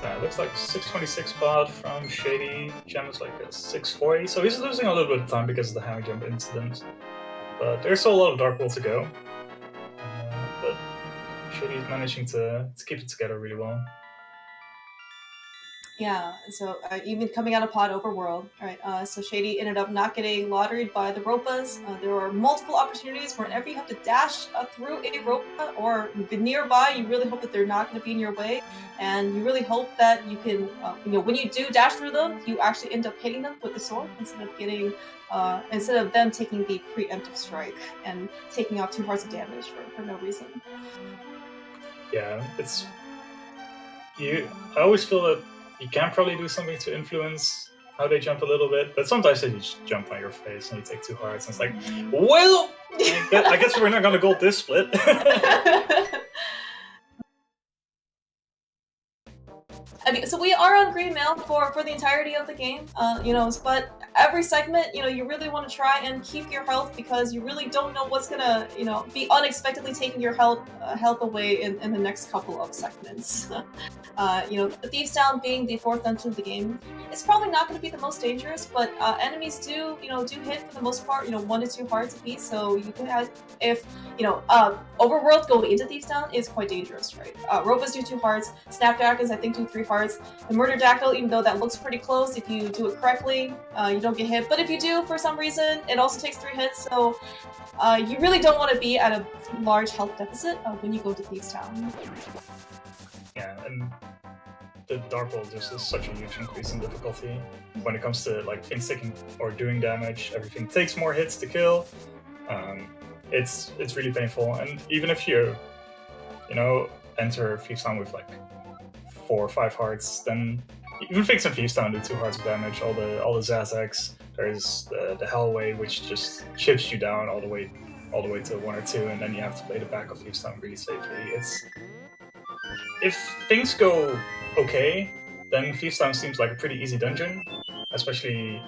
So it looks like 626 baud from Shady. Gem is like a 640, so he's losing a little bit of time because of the hammer jump incident. But there's still a lot of Dark World to go. But Shady's managing to keep it together really well.
Yeah, so even coming out of Pod Overworld, alright, so Shady ended up not getting lotteried by the Ropas. There are multiple opportunities whenever you have to dash through a Ropa or nearby, you really hope that they're not going to be in your way, and you really hope that you can, when you do dash through them, you actually end up hitting them with the sword instead of them taking the preemptive strike and taking off 2 hearts of damage for no reason.
Yeah, I always feel that you can probably do something to influence how they jump a little bit, but sometimes they just jump on your face and you take 2 hearts, and it's like, well, I guess we're not gonna gold this split. Okay, so we are on green mail for the entirety of the game, but
every segment, you really want to try and keep your health because you really don't know what's gonna, be unexpectedly taking your health away in the next couple of segments. The Thieves Town being the 4th dungeon of the game, it's probably not going to be the most dangerous, but enemies do hit for the most part, 1 to 2 hearts apiece. So you can have, if Overworld going into Thieves Town is quite dangerous, right? Robas do 2 hearts, Snapdragons I think do 3 hearts. The Murder Dactyl, even though that looks pretty close, if you do it correctly, you don't get hit. But if you do, for some reason, it also takes 3 hits. So you really don't want to be at a large health deficit when you go to Thieves Town.
Yeah, and the Dark World just is such a huge increase in difficulty when it comes to like things taking or doing damage. Everything takes more hits to kill. It's really painful, and even if you enter Thieves Town with like 4 or 5 hearts, then even Fix and Thieves Town do 2 hearts of damage. All the Zazax. There's the Hellway, which just chips you down all the way to 1 or 2, and then you have to play the back of Thieves Town really safely. If things go okay, then Thieves Town seems like a pretty easy dungeon, especially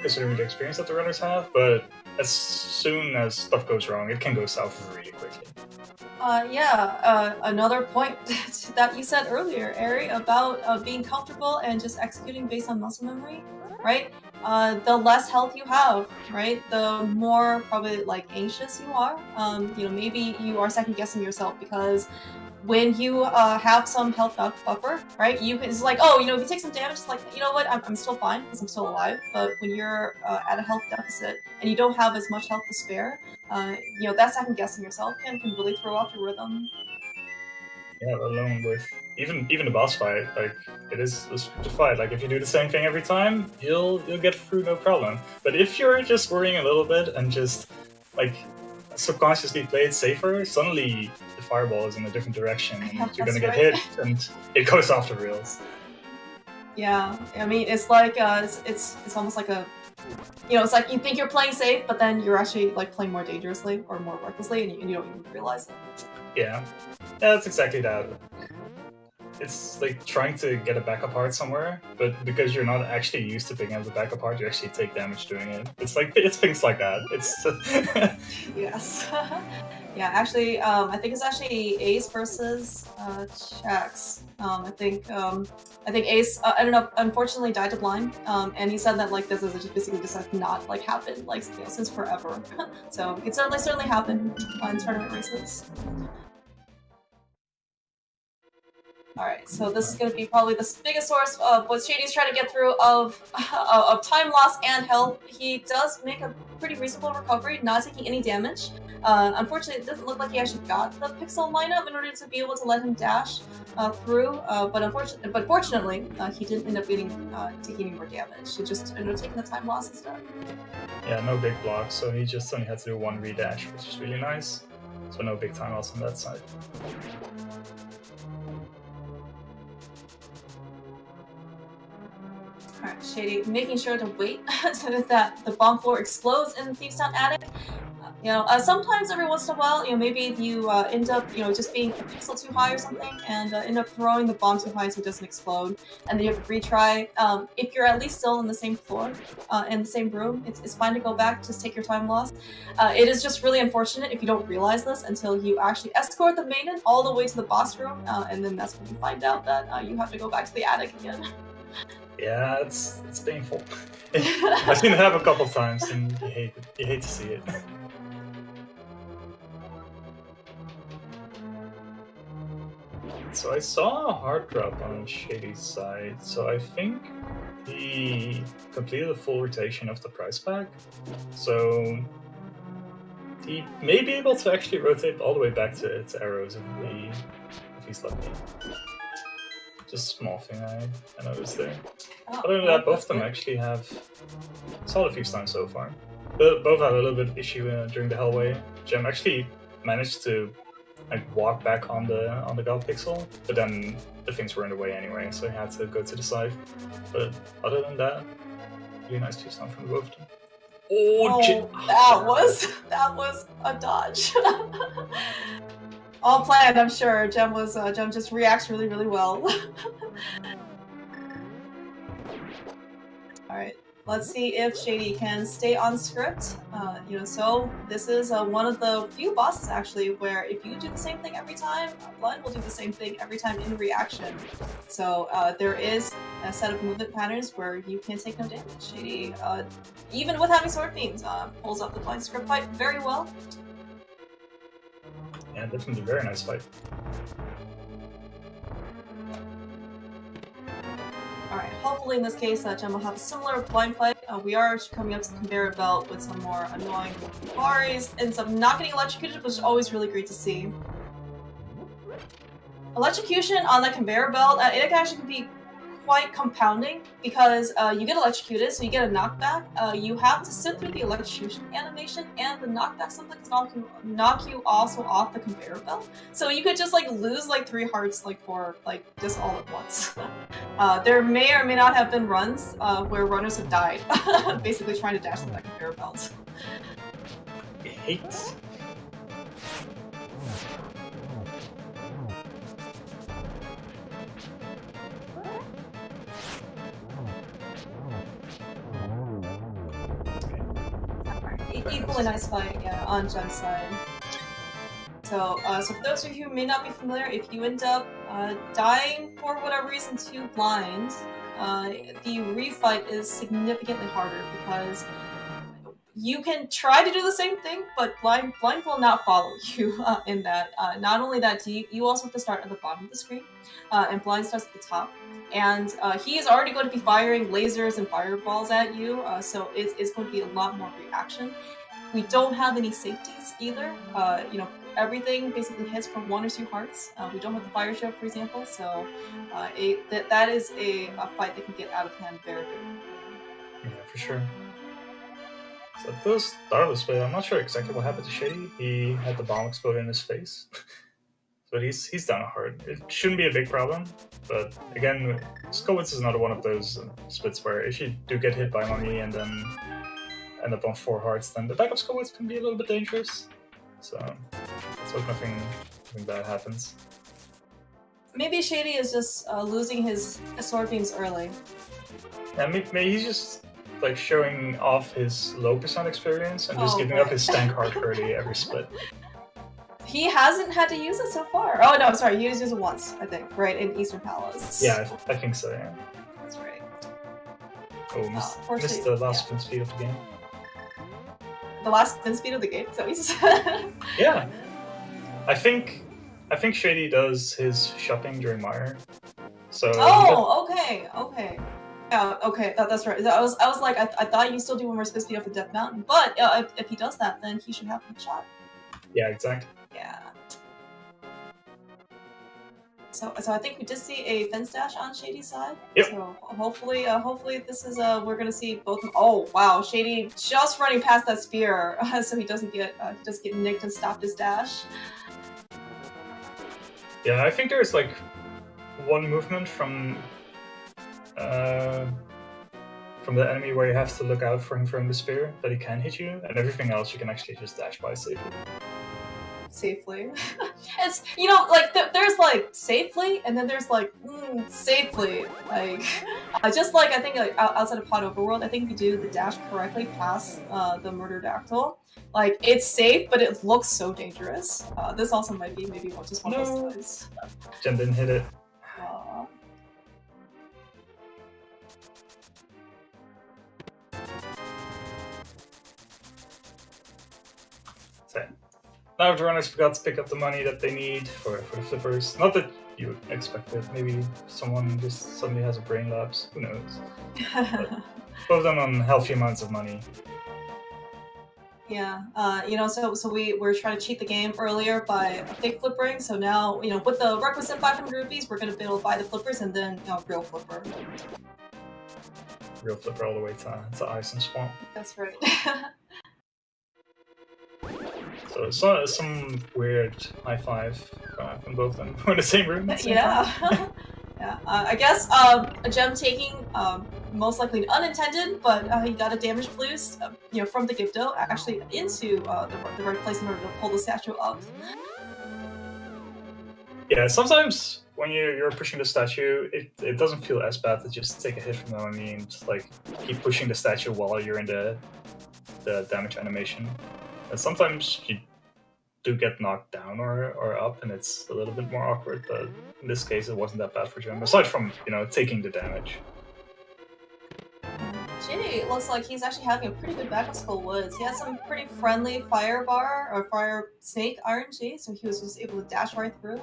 considering the experience that the runners have, but as soon as stuff goes wrong, it can go south really quickly.
Another point that you said earlier, Ari, about being comfortable and just executing based on muscle memory, right? The less health you have, right? The more probably like anxious you are. Maybe you are second guessing yourself because when you have some health buffer, right? It's like, if you take some damage, it's like, you know what, I'm still fine because I'm still alive. But when you're at a health deficit and you don't have as much health to spare, that second guessing yourself can really throw off your rhythm.
Yeah, along with even the boss fight, like it is a scripted fight. Like if you do the same thing every time, you'll get through no problem. But if you're just worrying a little bit and just like subconsciously play it safer, suddenly the fireball is in a different direction and you're gonna get hit and it goes off the rails.
Yeah, I mean it's like it's almost like it's like you think you're playing safe, but then you're actually like playing more dangerously or more recklessly, and you don't even realize it.
Yeah, that's exactly that. It's like trying to get a backup heart somewhere, but because you're not actually used to picking up the backup heart, you actually take damage doing it. It's things like that. It's
yes. Yeah, actually, I think it's actually Ace versus Jax. I think Ace, I don't know, unfortunately died to blind, and he said that like this is just basically just has not like happened like since forever. So it can certainly happen in tournament races. Alright, so this is going to be probably the biggest source of what Shady's trying to get through of time loss and health. He does make a pretty reasonable recovery, not taking any damage. Unfortunately, it doesn't look like he actually got the pixel lineup in order to be able to let him dash through, but fortunately, he didn't end up taking any more damage. He just ended up taking the time loss instead.
Yeah, no big blocks, so he just only had to do 1 redash, which is really nice. So no big time loss on that side.
Alright, Shady, making sure to wait so that the bomb floor explodes in the Thieves Town attic. Sometimes every once in a while, maybe you end up, just being a pixel too high or something, and end up throwing the bomb too high so it doesn't explode, and then you have to retry. If you're at least still on the same floor, in the same room, it's fine to go back, just take your time loss. It is just really unfortunate if you don't realize this until you actually escort the maiden all the way to the boss room, and then that's when you find out that you have to go back to the attic again.
Yeah, it's painful. I've seen it happen a couple times, and you hate to see it. So I saw a hard drop on Shady's side, so I think he completed a full rotation of the prize pack. So he may be able to actually rotate all the way back to arrows if he's lucky. Just a small thing I noticed there. Other than that, both of them actually have solid Thieves Town so far. Both had a little bit of issue during the Hellway. Gem actually managed to walk back on the God Pixel, but then the things were in the way anyway, so he had to go to the side. But other than that, really nice Thieves Town from both of them.
That was a dodge. All planned, I'm sure. Gem just reacts really well. Alright. Let's see if Shady can stay on script. So this is one of the few bosses actually where if you do the same thing every time, Blind will do the same thing every time in reaction. So there is a set of movement patterns where you can take no damage. Shady, even with having sword beams, pulls off the Blind script fight very well.
Yeah, definitely a very nice fight.
Alright, hopefully in this case, Gem will have a similar blind fight. We are coming up to the conveyor belt with some more annoying Baris and some not getting electrocuted, which is always really great to see. Electrocution on the conveyor belt, it actually can be quite compounding because you get electrocuted, so you get a knockback. You have to sit through the electrocution animation, and the knockback sometimes knock you also off the conveyor belt. So you could just like lose like 3 hearts for just all at once. There may or may not have been runs where runners have died, basically trying to dash through that conveyor belt.
I hate.
Equally nice fight, yeah, on Gem's side. So for those of you who may not be familiar, if you end up dying for whatever reason to Blind, the refight is significantly harder because you can try to do the same thing, but Blind will not follow you in that. Not only that, you also have to start at the bottom of the screen, and Blind starts at the top. And he is already going to be firing lasers and fireballs at you, so it's going to be a lot more reaction. We don't have any safeties either. Everything basically hits for 1 or 2 hearts. We don't have the fire shield, for example, so that is a fight that can get out of hand very, very quickly.
Yeah, for sure. So at the start of this fight, I'm not sure exactly what happened to Shady. He had the bomb explode in his face. But he's down a heart. It shouldn't be a big problem, but again, Skowitz is another one of those splits where if you do get hit by money and then end up on 4 hearts, then the backup Skowitz can be a little bit dangerous. So let's hope nothing bad happens.
Maybe Shady is just losing his sword beams early.
Yeah, maybe he's just like showing off his low percent experience and just giving up his stank heart early every split.
He hasn't had to use it so far. Oh no, sorry, he used it once, I think, right, in Eastern Palace.
Yeah, I think so, yeah.
That's right.
Oh, missed the last spin speed of the game.
The last spin speed of the game? Is that what you said?
Yeah. I think Shady does his shopping during Mire. So
okay. Yeah, okay, that's right. I was like, I thought you still do 1 more spin speed off the Death Mountain, but if he does that, then he should have a shot.
Yeah, exactly.
Yeah. So I think we did see a fence dash on Shady's side.
Yep.
So hopefully this is we're gonna see both. Oh wow, Shady just running past that spear, so he doesn't get nicked and stopped his dash.
Yeah, I think there's like 1 movement from the enemy where you have to look out for him from the spear that he can hit you, and everything else you can actually just dash by safely.
It's there's like safely, and then there's like safely, like just like I think like outside of Pod Overworld, I think if you do the dash correctly past the murder dactyl, like it's safe, but it looks so dangerous. This also might be maybe just one of those times.
Jen didn't hit it. Now the runners forgot to pick up the money that they need for the flippers. Not that you would expect it. Maybe someone just suddenly has a brain lapse. Who knows? But both of them on healthy amounts of money.
Yeah, so we're trying to cheat the game earlier by fake flippering. So now, with the requisite 500 rupees, we're gonna be able to buy the flippers and then, real flipper.
Real flipper all the way to Ice and Swamp.
That's right.
So some weird high five from both of them. We're in the same room.
Yeah. Yeah. I guess a gem taking most likely unintended, but he got a damage boost, from the Gipto actually into the right place in order to pull the statue up.
Yeah, sometimes when you're pushing the statue, it doesn't feel as bad to just take a hit from them. I mean, just like keep pushing the statue while you're in the damage animation. And sometimes you do get knocked down or up, and it's a little bit more awkward. But in this case, it wasn't that bad for Jim. Aside from taking the damage.
Shady looks like he's actually having a pretty good back of Skull Woods. He had some pretty friendly fire bar or fire snake RNG, so he was just able to dash right through.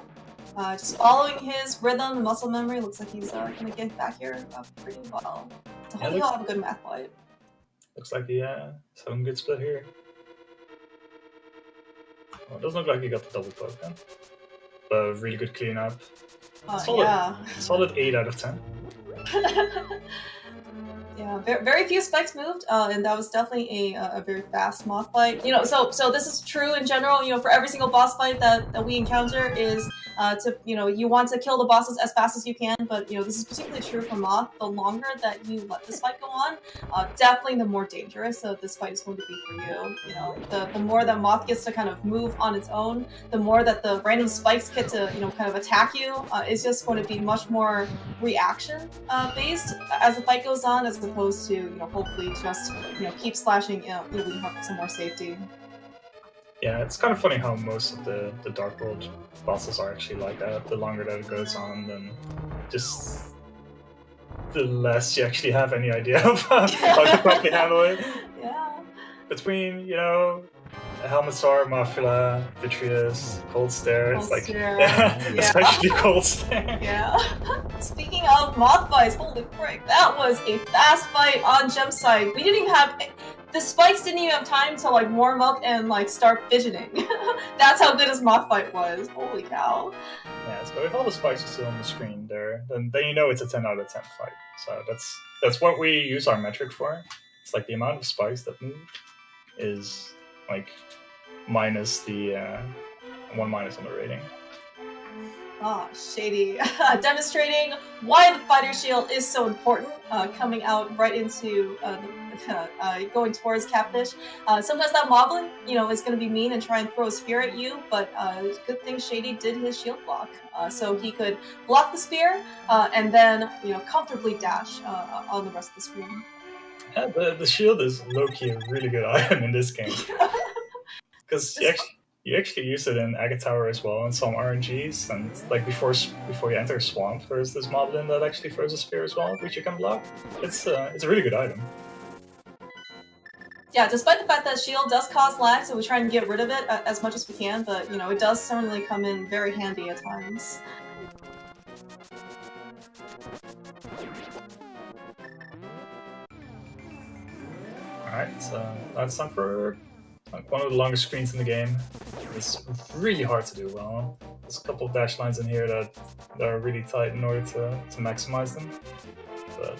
Just following his rhythm and muscle memory, looks like he's gonna get back here pretty well. So hopefully he'll have a good math fight.
Looks like he has a good split here. Well, it doesn't look like he got the double poke then. But really good cleanup. Solid 8 out of 10.
Yeah, very few spikes moved, and that was definitely a very fast moth fight. So this is true in general. For every single boss fight that we encounter is you want to kill the bosses as fast as you can. But this is particularly true for moth. The longer that you let this fight go on, definitely the more dangerous this fight is going to be for you. The more that moth gets to kind of move on its own, the more that the random spikes get to kind of attack you. It's just going to be much more reaction based as the fight goes on, as opposed to hopefully just keep slashing leading up to some more safety.
Yeah, it's kind of funny how most of the Dark World bosses are actually like that. The longer that it goes on, then just the less you actually have any idea of how to properly handle it.
Yeah.
Between Helmasaur, Mafila, Vitreous, Cold Stare. It's like,
yeah.
Especially Cold Stare.
Yeah. Speaking of moth fights, holy frick, that was a fast fight on Gem's side. We didn't even have, the spikes didn't even have time to warm up and start fidgeting. That's how good his moth fight was. Holy cow.
Yeah, so if all the spikes are still on the screen there, then it's a 10 out of 10 fight. So that's what we use our metric for. It's like the amount of spikes that moved is minus the 1 minus on the rating.
Shady. Demonstrating why the fighter shield is so important, coming out right into going towards Catfish. Sometimes that moblin, is going to be mean and try and throw a spear at you, but good thing Shady did his shield block, so he could block the spear and then comfortably dash on the rest of the screen.
Yeah, the shield is low-key a really good item in this game. Because you actually use it in Agate Tower as well in some RNGs, and before you enter Swamp, there's this moblin that actually throws a spear as well, which you can block. It's a really good item.
Yeah, despite the fact that shield does cause lag, so we try and get rid of it as much as we can, but it does certainly come in very handy at times.
Alright, so that's time for one of the longest screens in the game. It's really hard to do well. There's a couple of dash lines in here that are really tight in order to maximize them. But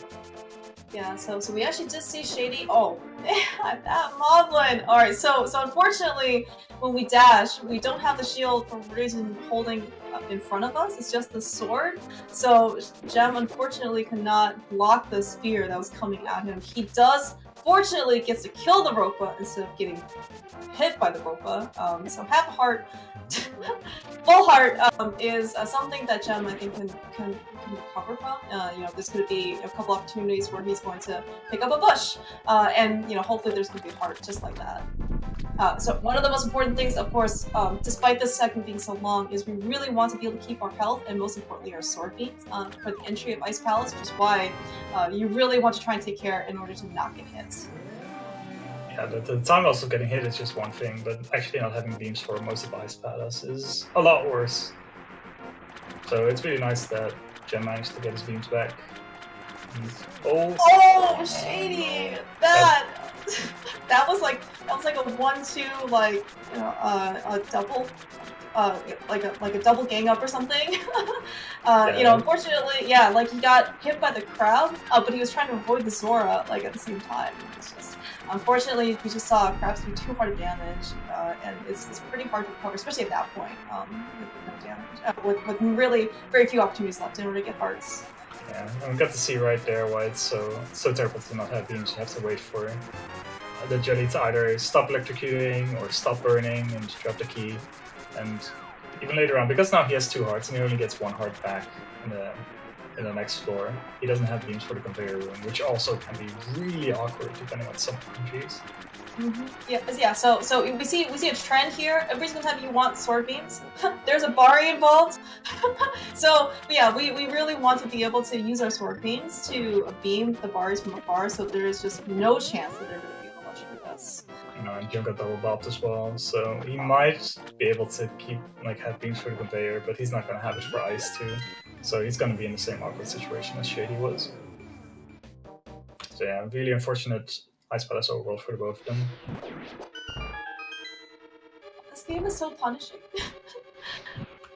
yeah, so we actually did see Shady. Oh, that moblin! Alright, so unfortunately, when we dash, we don't have the shield for reason holding up in front of us. It's just the sword. So Gem unfortunately cannot block the spear that was coming at him. He does, fortunately, gets to kill the Ropa instead of getting hit by the Ropa. So half a heart, full heart is something that Gem, I think, can recover from. There's going to be a couple opportunities where he's going to pick up a bush, and hopefully there's going to be a heart just like that. So one of the most important things, of course, despite this segment being so long, is we really want to be able to keep our health and most importantly our sword beats for the entry of Ice Palace, which is why you really want to try and take care in order to not get hit.
Yeah, the time also getting hit is just one thing, but actually not having beams for most of Ice Palace is a lot worse. So it's really nice that Gem managed to get his beams back.
Oh, Shady! That was like a 1-2 a double like a double gang up or something. Unfortunately, yeah, he got hit by the crowd, but he was trying to avoid the Zora at the same time. It's just unfortunately we just saw crowds do too hard of damage, and it's pretty hard to recover, especially at that point with no damage, with really very few opportunities left in order to get hearts.
Yeah, and we got to see right there why it's so terrible to not have beams. You have to wait for the jelly to either stop electrocuting or stop burning and drop the key. And even later on, because now he has 2 hearts and he only gets 1 heart back in the next floor, he doesn't have beams for the conveyor room, which also can be really awkward depending on some NMGs.
Yeah. So we see a trend here. Every single time you want sword beams, there's a Bari involved. So yeah, we really want to be able to use our sword beams to beam the Baris from afar. So there's just no chance that they're going to be able to watch for this.
And Jim got double bopped as well, so he might be able to keep have beams for the conveyor, but he's not going to have it for ice too. So he's going to be in the same awkward situation as Shady was. So yeah, really unfortunate Ice Palace overworld for the both of them.
This game is so punishing.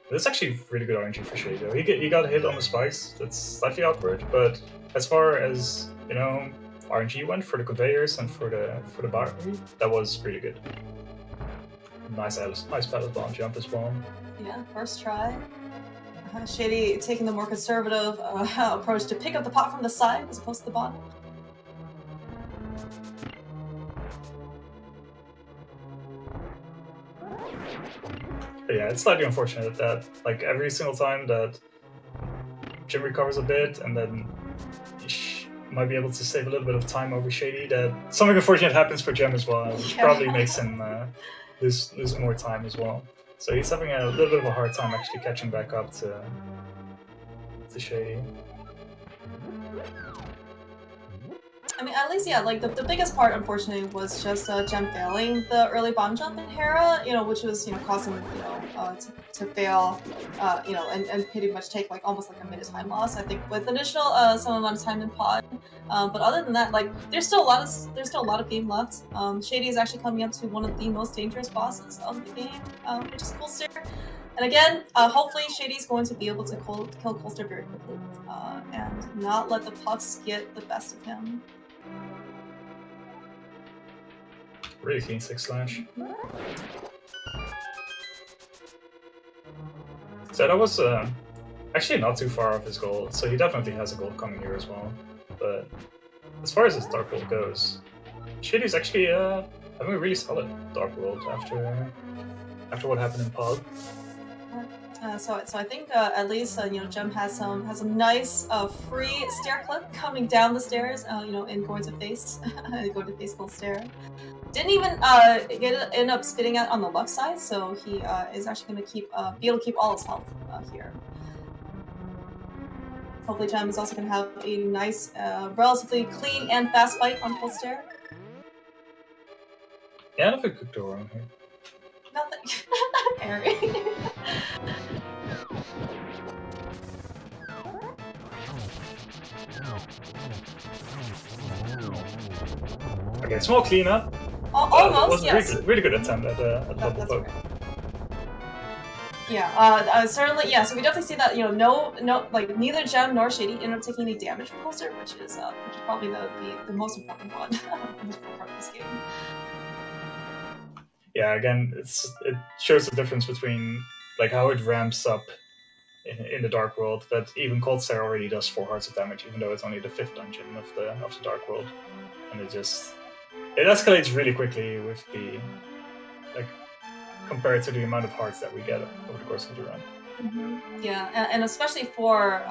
This is actually really good RNG for Shady though. He got hit on the spikes, that's slightly awkward, but as far as, RNG went for the conveyors and for the bar, that was really good. Nice Ice Palace bomb jump as well.
Yeah, first try. Shady taking the more conservative approach to pick up the pot from the side as opposed to the bottom.
But yeah, it's slightly unfortunate that every single time that Jim recovers a bit and then might be able to save a little bit of time over Shady, that something unfortunate happens for Jim as well, which probably makes him lose more time as well. So he's having a little bit of a hard time actually catching back up to Shady.
I mean, at least, yeah, the biggest part, unfortunately, was just Gem failing the early bomb jump in Hera, which was, causing, to fail, and pretty much take, almost a minute time loss, I think, with additional, some amount of time in pod. But other than that, there's still a lot of game left. Shady is actually coming up to one of the most dangerous bosses of the game, which is Coldstare. And again, hopefully Shady's going to be able to kill Coldstare very quickly, and not let the puffs get the best of him.
Really clean 6-slash. So that was actually not too far off his goal, so he definitely has a goal coming here as well. But as far as his Dark World goes, Shady's actually having a really solid Dark World after what happened in Pod.
So I think at least Gem has some nice free stair clip coming down the stairs, and going to face Coldstare. Didn't even end up spitting out on the left side, so he is actually going to be able to keep all his health here. Hopefully Gem is also going to have a nice, relatively clean and fast fight on Coldstare.
Yeah, nothing could go wrong here.
Nothing. Harry.
Okay, small cleanup.
Almost, yes.
Really good attempt at double poke.
Right. Yeah, certainly, yeah, so we definitely see that, neither Gem nor Shady ended up taking any damage from Coldstare, which is probably the most important one, the most important part of this game.
Yeah, again, it shows the difference between how it ramps up in the Dark World, that even Coldstare already does 4 hearts of damage, even though it's only the 5th dungeon of the Dark World, and it escalates really quickly with the compared to the amount of hearts that we get over the course of the run.
Mm-hmm. Yeah, and especially for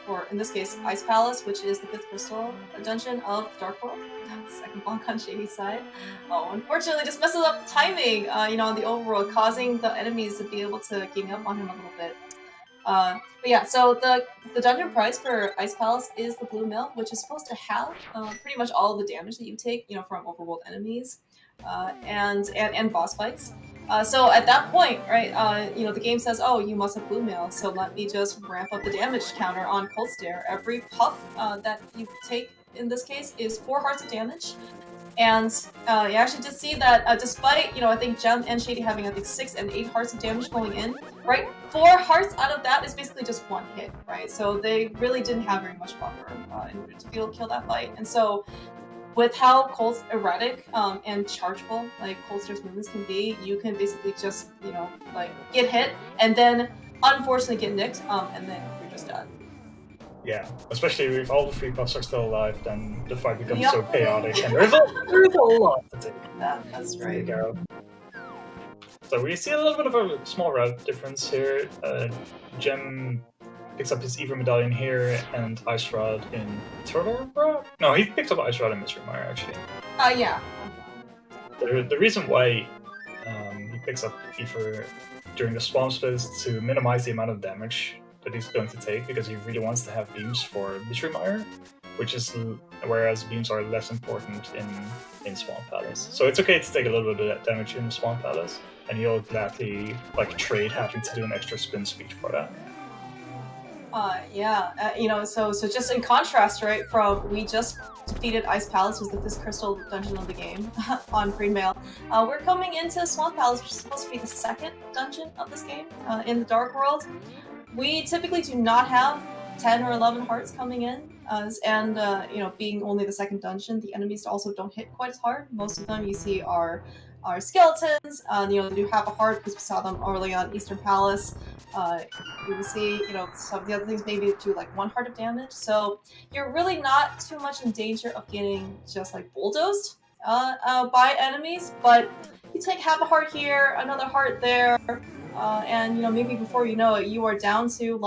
or in this case Ice Palace, which is the 5th crystal dungeon of Dark World. Second bonk on Shady's side. Unfortunately, just messes up the timing. On the overworld, causing the enemies to be able to gang up on him a little bit. But yeah, so the dungeon price for Ice Palace is the blue mill, which is supposed to have pretty much all of the damage that you take, from overworld enemies, and boss fights. So at that point, right, the game says, oh, you must have blue mail, so let me just ramp up the damage counter on Coldstare. Every puff that you take, in this case, is 4 hearts of damage. And you actually did see that despite, I think Gem and Shady having, 6 and 8 hearts of damage going in, right, 4 hearts out of that is basically just 1 hit, right? So they really didn't have very much buffer in order to be able to kill that fight. And so with how erratic and chargeful Coldstare's movements can be, you can basically just get hit and then unfortunately get nicked, and then you're just done.
Yeah, especially if all the 3 puffs are still alive, then the fight becomes so chaotic, and there's a lot to take.
That's right.
So we see a little bit of a small route difference here. Gem picks up his Ever Medallion here and Ice Rod in Turtle Rock? No, he picks up Ice Rod in Mystery Mire, actually.
Yeah.
The reason why he picks up Ever during the Swamp Split is to minimize the amount of damage that he's going to take, because he really wants to have beams for Mystery Mire, whereas beams are less important in Swamp Palace. So it's okay to take a little bit of damage in Swamp Palace, and he'll gladly trade having to do an extra spin speed for that.
So just in contrast, right, from we just defeated Ice Palace, was the fifth crystal dungeon of the game on Green Mail. We're coming into Swamp Palace, which is supposed to be the second dungeon of this game in the Dark World. We typically do not have 10 or 11 hearts coming in, being only the second dungeon, the enemies also don't hit quite as hard. Most of them you see are skeletons. They do have a heart because we saw them early on Eastern Palace. You will see, some of the other things maybe do like 1 heart of damage. So you're really not too much in danger of getting just bulldozed by enemies. But you take half a heart here, another heart there, and maybe before you know it, you are down to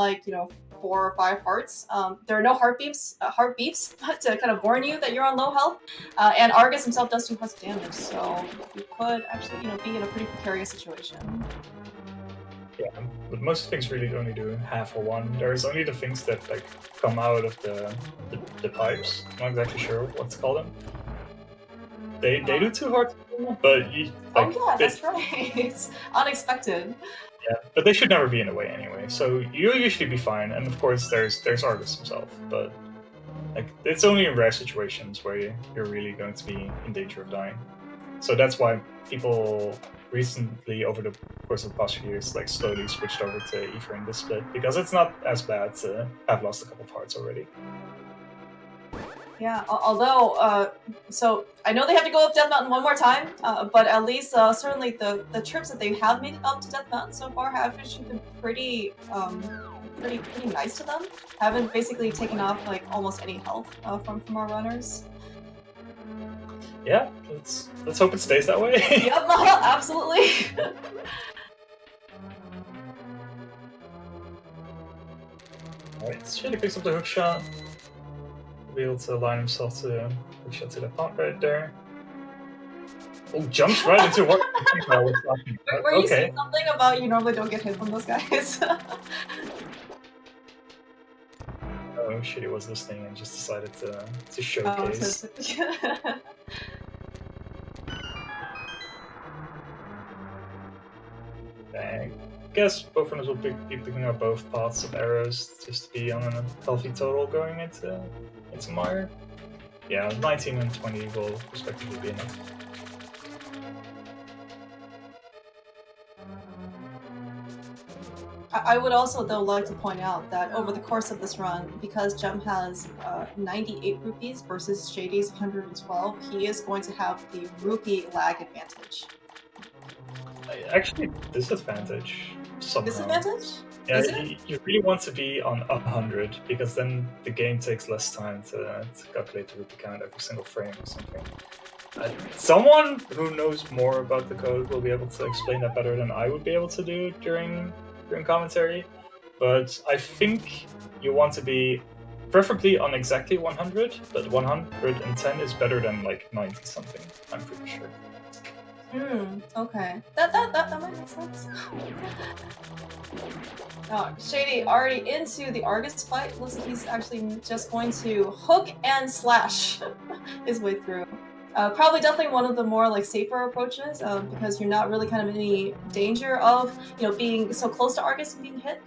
4 or 5 hearts. There are no heart beeps to kind of warn you that you're on low health. And Argus himself does 2 hearts of damage, so you could actually, be in a pretty precarious situation.
Yeah, but most things really only do half or 1. There's only the things that come out of the pipes. I'm not exactly sure what to call them. They do 2 hearts, but you
that's right. It's unexpected.
Yeah, but they should never be in the way anyway, so you'll usually be fine. And of course, there's Argus himself, but it's only in rare situations where you're really going to be in danger of dying. So that's why people recently, over the course of the past few years, slowly switched over to Ever in this split, because it's not as bad to have lost a couple of hearts already.
Yeah, although, so I know they have to go up Death Mountain one more time, but at least certainly the trips that they have made up to Death Mountain so far have actually been pretty nice to them. Haven't basically taken off almost any health from our runners.
Yeah, let's hope it stays that way.
Yep, absolutely.
Alright, Shady picks up the hook shot. Be able to align himself to hook shot to the pot right there. Oh, jumps right into what?
Were you saying something about you normally don't get hit from those guys?
Oh, Shady was listening and just decided to showcase. I guess both runners will be picking up both paths of arrows just to be on a healthy total going into Mire. Yeah, 19 and 20 will respectively be enough.
I would also, though, like to point out that over the course of this run, because Gem has 98 rupees versus Shady's 112, he is going to have the rupee lag advantage.
Actually, disadvantage somehow.
Disadvantage?
Yeah, you really want to be on 100, because then the game takes less time to calculate the rupee count every single frame or something. Someone who knows more about the code will be able to explain that better than I would be able to do during commentary, but I think you want to be preferably on exactly 100, but 110 is better than 90 something, I'm pretty sure.
Okay. That might make sense. Shady already into the Argus fight. Looks like he's actually just going to hook and slash his way through. Probably definitely one of the more safer approaches, because you're not really kind of in any danger of being so close to Argus and being hit.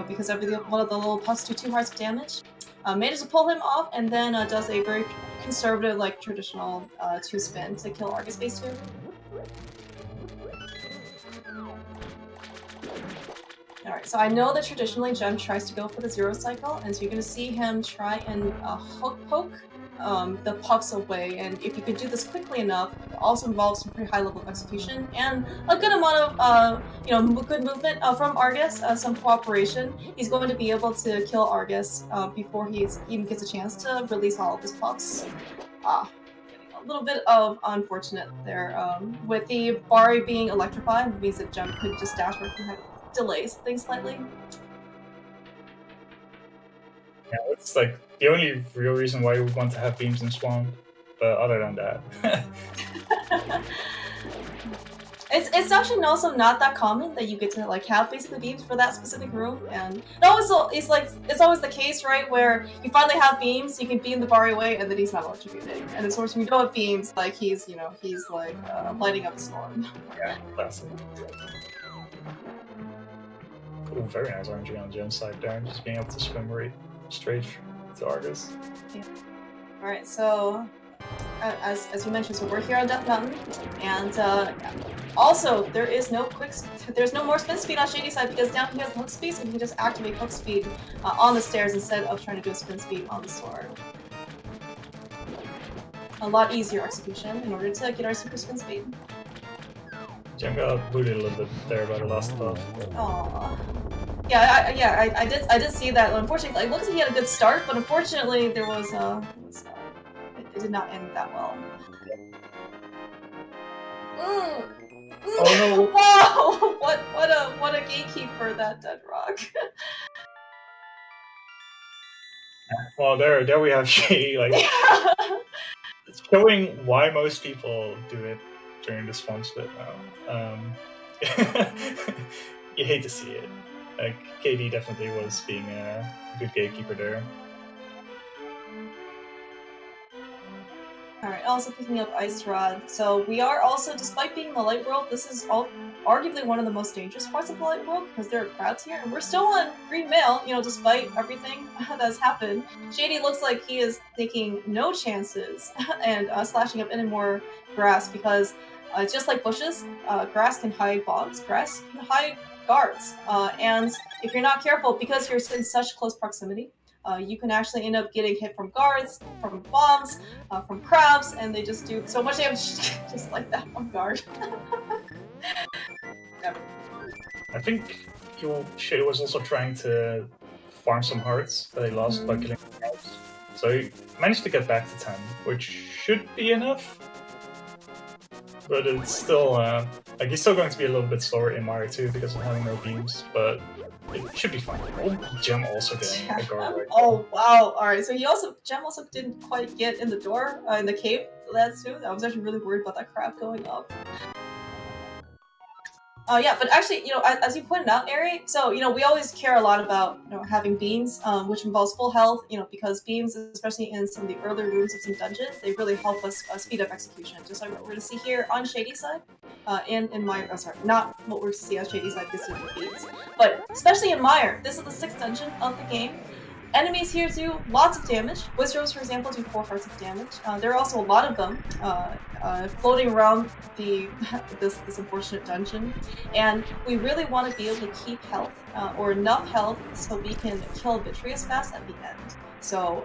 Because one of the little puffs do 2 hearts of damage. Manages to pull him off, and then does a very conservative, traditional 2-spin to kill Argus phase 2. Alright, so I know that traditionally Gem tries to go for the 0 cycle, and so you're going to see him try and hook poke the puffs away, and if you could do this quickly enough, it also involves some pretty high level of execution and a good amount of good movement from Argus, some cooperation. He's going to be able to kill Argus before he even gets a chance to release all of his puffs. Getting a little bit of unfortunate there. With the Bari being electrified, it means that Gem could just dash where it had delays things slightly.
Yeah, it's like the only real reason why we want to have beams in Swamp. But other than that,
it's actually also not that common that you get to like have basically beams for that specific room, and it's always the case, right, where you finally have beams, you can beam the Bari away, and then he's not electrocuting, and it's when you don't have beams, like he's like lighting up a storm.
Yeah, classic. Oh, very nice RNG on Gem's side there, just being able to swim right straight to Argus.
Yeah. All right, so. As you mentioned, so we're here on Death Mountain, and also there's no more spin speed on Shady's side because now he has hook speed, so he can just activate hook speed on the stairs instead of trying to do a spin speed on the sword. A lot easier execution in order to get our super spin speed.
Gem got booted a little bit there by the last buff.
Aww. Yeah, I did see that. Unfortunately, it looks like he had a good start, but unfortunately there was it did not end that well.
Oh no!
Whoa! What a gatekeeper, that dead rock.
Well, there we have Shady, like it's showing why most people do it during the Swamp split now. You hate to see it. Like KD definitely was being a good gatekeeper there.
Alright, also picking up Ice Rod. So we are also, despite being in the light world, this is arguably one of the most dangerous parts of the light world because there are crowds here, and we're still on green mail, despite everything that has happened. Shady looks like he is taking no chances and slashing up any more grass because just like bushes, grass can hide bogs, grass can hide guards, and if you're not careful, because you're in such close proximity, you can actually end up getting hit from guards, from bombs, from crabs, and they just do so much damage just like that on guard. Yeah.
I think Shady was also trying to farm some hearts that he lost by killing crabs. So he managed to get back to 10, which should be enough. But it's still, like he's still going to be a little bit slower in Mario 2 because of having no beams, but it should be fine. Oh, Gem also getting a guard right.
Oh wow! All right, so Gem also didn't quite get in the door in the cave. So that's too. I was actually really worried about that crab going up. Yeah, but actually, as you pointed out, Ari, so, we always care a lot about, having beams, which involves full health, because beams, especially in some of the earlier rooms of some dungeons, they really help us speed up execution, just like what we're going to see here on Shady's side, not what we're going to see on Shady's side because of the beams, but especially in Mire, this is the 6th dungeon of the game. Enemies here do lots of damage. Wizards, for example, do 4 hearts of damage. There are also a lot of them floating around this unfortunate dungeon, and we really want to be able to keep health or enough health so we can kill Vitreous fast at the end. So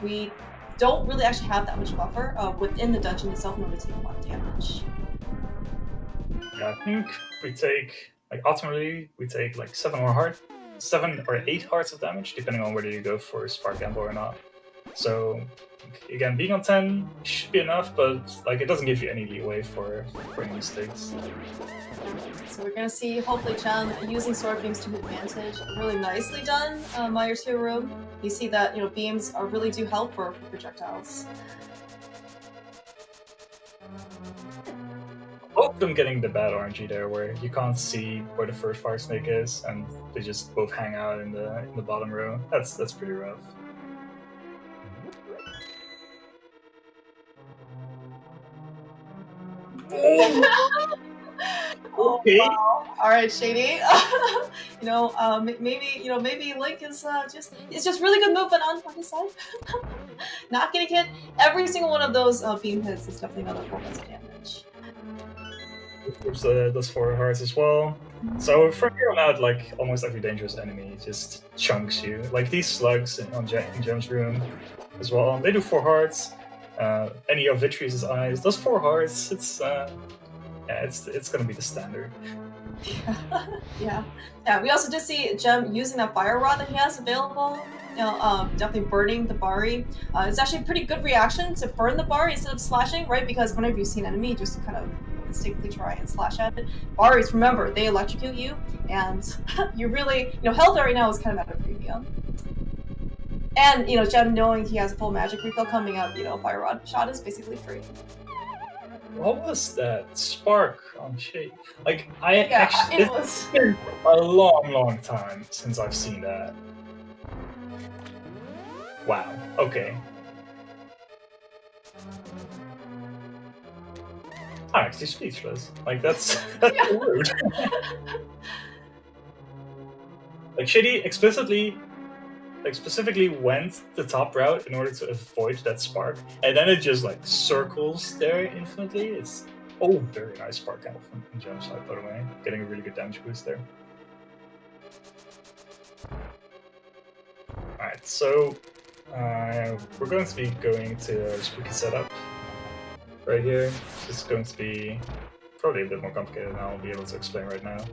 we don't really actually have that much buffer within the dungeon itself in order to take a lot of damage.
Yeah, I think we take ultimately we take 7 or 8 hearts of damage, depending on whether you go for Spark Gamble or not. So, again, being on 10 should be enough, but it doesn't give you any leeway for any mistakes.
So we're gonna see, hopefully, Chan using sword beams to his advantage. Really nicely done, Myers Hero. You see that, beams really do help for projectiles.
Both of them getting the bad RNG there, where you can't see where the first fire snake is, and they just both hang out in the bottom row. That's pretty rough.
Oh,
okay.
Wow. All right, Shady. Maybe Link is just really good movement on his side. Not getting hit. Every single one of those beam hits is definitely another 4 points of damage.
Those 4 hearts as well. So from here on out, almost every dangerous enemy just chunks you. Like these slugs in Gem's room as well. They do 4 hearts. Any of Vitreous' eyes, those 4 hearts. It's gonna be the standard.
Yeah. We also did see Gem using that fire rod that he has available. definitely burning the Bari. It's actually a pretty good reaction to burn the Bari instead of slashing, right? Because whenever you see an enemy, just kind of instinctively try and slash at it. Baris, remember, they electrocute you, and you really, health right now is kind of at a premium. And, Gem knowing he has a full magic refill coming up, Fire Rod shot is basically free.
What was that spark on Shade? Like,
It's
been a long time since I've seen that. Wow. Okay. I'm actually speechless. Like, that's rude. Like, Shady specifically went the top route in order to avoid that spark, and then it just like circles there infinitely. It's very nice spark out from Gem's side, by the way, getting a really good damage boost there. Alright, so we're going to be going to a spooky setup right here. This is going to be probably a bit more complicated than I'll be able to explain right now.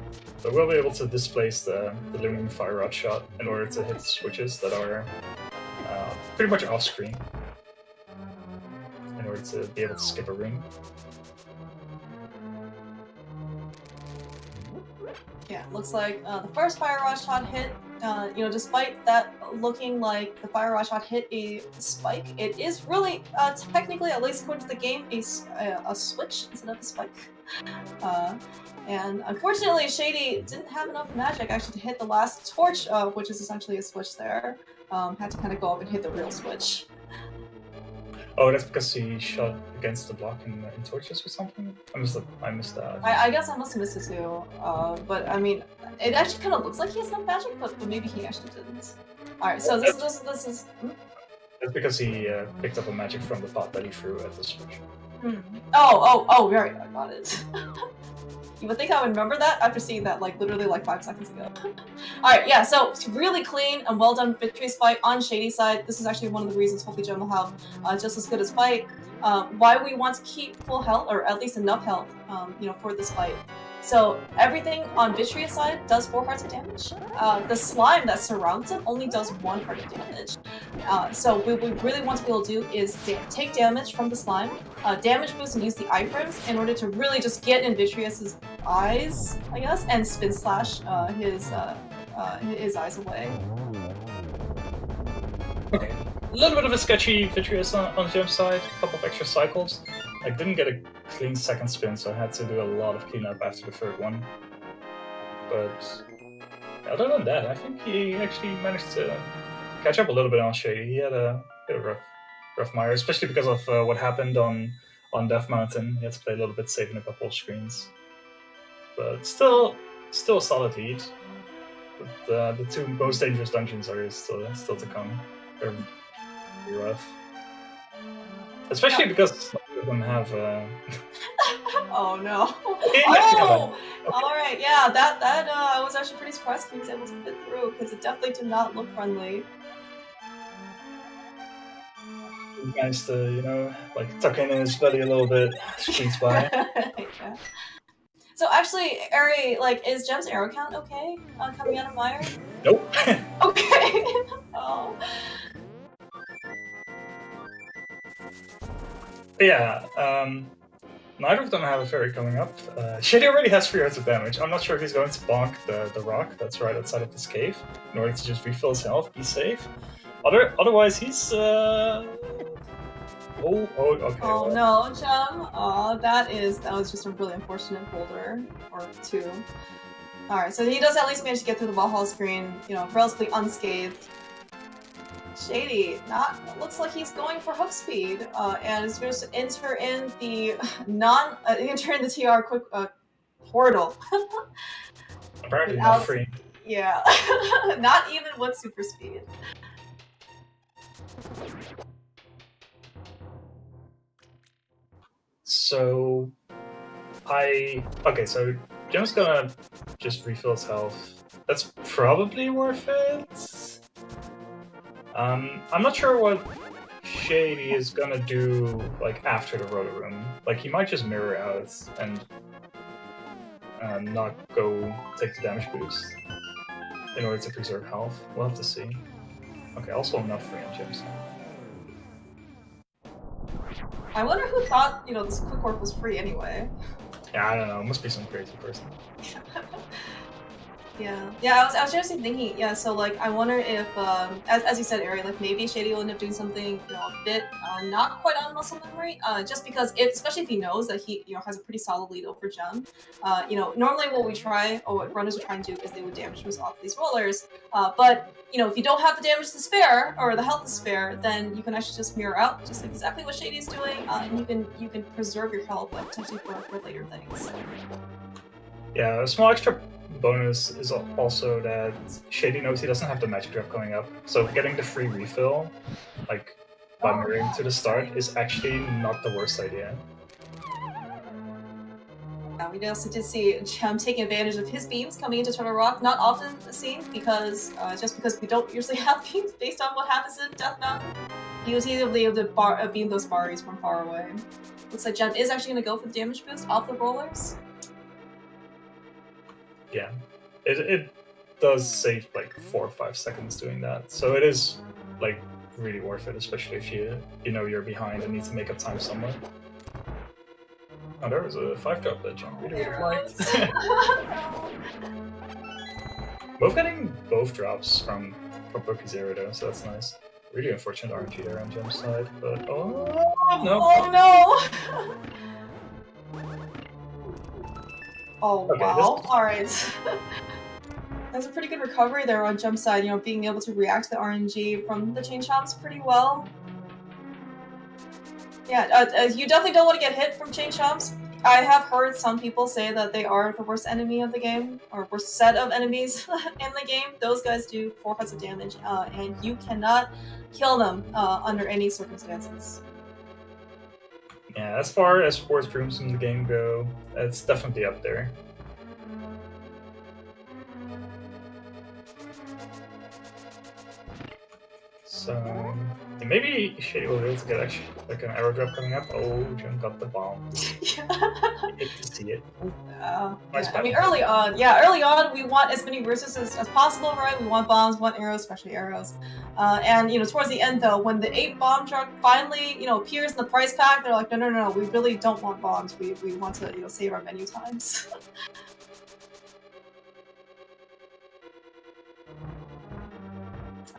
But we'll be able to displace the looming fire rod shot in order to hit switches that are pretty much off screen in order to be able to skip a ring.
Yeah, looks like the first fire rod shot hit. Despite that looking like the fire rod shot hit a spike, it is really technically, at least according to the game, a switch instead of a spike. And unfortunately, Shady didn't have enough magic actually to hit the last torch, which is essentially a switch there. Had to kind of go up and hit the real switch.
Oh, that's because he shot against the block in torches or something? I missed that.
I guess I must have missed it too. But I mean, it actually kind of looks like he has enough magic, but maybe he actually didn't. Alright, so this is...
That's because he picked up a magic from the pot that he threw at the switch.
Oh, right, I got it. You would think I would remember that after seeing that literally 5 seconds ago. Alright, yeah, so it's really clean and well done victorious fight on Shady's side. This is actually one of the reasons hopefully Gem will have just as good as fight. Why we want to keep full health, or at least enough health, for this fight. So everything on Vitreous side does 4 hearts of damage. The slime that surrounds it only does 1 heart of damage. So what we really want to be able to do is take damage from the slime, damage boost and use the iframes in order to really just get in Vitreous's eyes, I guess, and spin slash his eyes away.
Okay. A little bit of a sketchy Vitreous on Gem's side, a couple of extra cycles. I didn't get a clean second spin, so I had to do a lot of cleanup after the third one. But other than that, I think he actually managed to catch up a little bit on Shady. He had a bit of rough mire, especially because of what happened on Death Mountain. He had to play a little bit safe in a couple of screens. But still a solid lead. But, the 2 most dangerous dungeons are still to come. They're pretty rough. Especially because some of them have...
Oh no.
Oh!
Alright, yeah, that I was actually pretty surprised he was able to fit through, because it definitely did not look friendly.
Nice to, tuck in his belly a little bit, squeeze by.
Yeah. So actually, Ari, is Gem's arrow count okay coming out of Mire?
Nope.
Okay. Oh.
Yeah, neither of them have a fairy coming up. Shady already has 3 hearts of damage. I'm not sure if he's going to bonk the rock that's right outside of this cave in order to just refill his health, be safe. Otherwise, he's... okay.
Oh no, Gem. Oh, that was just a really unfortunate boulder or 2. Alright, so he does at least manage to get through the Valhalla screen, relatively unscathed. Shady, looks like he's going for hook speed, and is going to enter in the TR quick portal.
Apparently not free.
Yeah, not even with super speed.
So so Gem's gonna just refill his health. That's probably worth it. I'm not sure what Shady is gonna do after the rotor room. He might just mirror out and not go take the damage boost in order to preserve health. We'll have to see. Okay, also not free on gyms.
I wonder who thought, this quick work was free anyway.
Yeah, I don't know. It must be some crazy person.
Yeah. I was seriously thinking. Yeah, so like, I wonder if, as you said, Ari, like maybe Shady will end up doing something, a bit not quite on muscle memory, just because, especially if he knows that he, has a pretty solid lead over Gem. Normally what what runners would try and do is they would damage boost off these rollers, but if you don't have the damage to spare or the health to spare, then you can actually just mirror out, just exactly what Shady is doing, and you can preserve your health potentially for later things.
Yeah, a small extra bonus is also that Shady knows he doesn't have the magic drop coming up, so getting the free refill, like by mirroring to the start, is actually not the worst idea.
Yeah, we also did see Gem taking advantage of his beams coming into Turtle Rock. Not often seen because just because we don't usually have beams based on what happens in Death Mountain. He was able to beam those Baris from far away. Looks like Gem is actually going to go for the damage boost off the rollers.
Yeah, it does save like 4 or 5 seconds doing that, so it is like really worth it, especially if you know you're behind and need to make up time somewhere. Oh, there was a 5-drop that Gem really liked. Both getting both drops from Brookie Zero though, so that's nice. Really unfortunate RNG there on Gem's side, but oh no!
Oh no! Oh, okay, wow. Alright. That's a pretty good recovery there on Jump side, being able to react to the RNG from the chain chomps pretty well. Yeah, you definitely don't want to get hit from chain chomps. I have heard some people say that they are the worst enemy of the game, or worst set of enemies in the game. Those guys do 4 points of damage, and you cannot kill them under any circumstances.
Yeah, as far as sports rooms in the game go, it's definitely up there. So maybe Shady will be able to get actually like an arrow drop coming up. Oh, Jim got the bomb. Hate to see it. Nice
I mean, early on, we want as many verses as possible, right? We want bombs, we want arrows, especially arrows. And towards the end, though, when the 8 bomb truck finally, appears in the price pack, they're like, no, we really don't want bombs. We want to, save our menu times.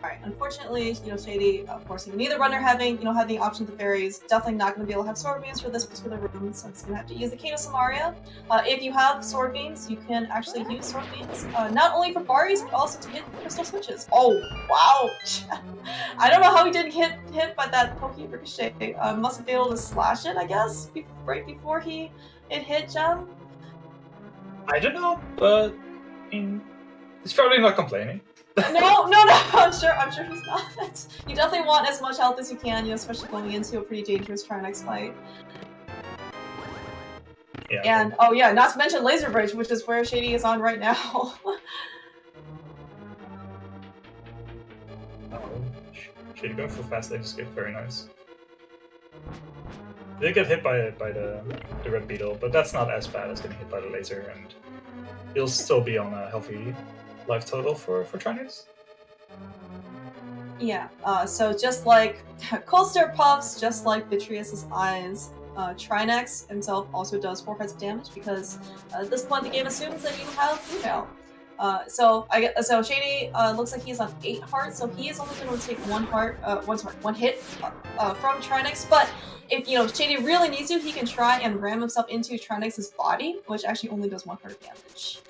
Alright, unfortunately, Shady, of course, neither runner having the option of the fairies, definitely not going to be able to have sword beams for this particular room, so it's going to have to use the Kano Samaria. If you have sword beams, you can actually use sword beams, not only for Baris, but also to hit crystal switches. Oh, wow! I don't know how he didn't get hit by that Poke Ricochet. Must have been able to slash it, I guess, right before it hit Gem.
I don't know, but he's probably not complaining.
No, I'm sure he's not. You definitely want as much health as you can, especially going into a pretty dangerous Trinex fight.
Yeah.
And, oh yeah, not to mention Laser Bridge, which is where Shady is on right now.
Shady going for fast laser escape, very nice. They get hit by the red beetle, but that's not as bad as getting hit by the laser, and he'll still be on a healthy life total for Trinex.
Yeah, so just like Colster Puffs, just like Vitreous's eyes, Trinex himself also does 4 points of damage because at this point the game assumes that you have female. So Shady looks like he's on 8 hearts, so he is only going to take 1 hit from Trinex. But if Shady really needs to, he can try and ram himself into Trinex's body, which actually only does 1 heart of damage.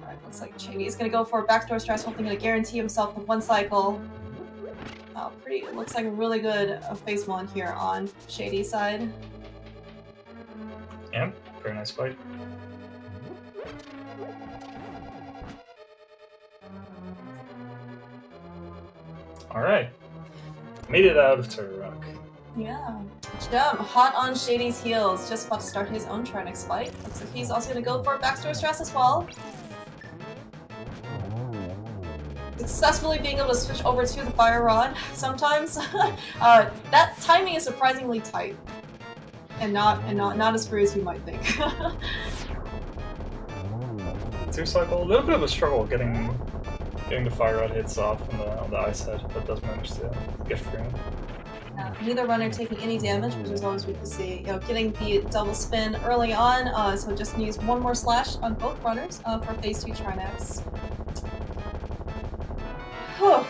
Alright, looks like Shady is going to go for a backdoor stress, hopefully going to guarantee himself the 1 cycle. It looks like a really good phase 1 here on Shady's side.
Yeah, very nice fight. Alright. Made it out of Turtle Rock.
Yeah. Gem, hot on Shady's heels, just about to start his own Trinex fight. Looks like he's also going to go for a backdoor stress as well. Successfully being able to switch over to the Fire Rod sometimes. That timing is surprisingly tight. And not as free as you might think.
2 cycle, a little bit of a struggle getting getting the fire rod hits off on the ice head, but does manage to get through.
Neither runner taking any damage, which is always good to see. You know, getting the double spin early on, so just use one more slash on both runners for phase 2 Trinax. Whew.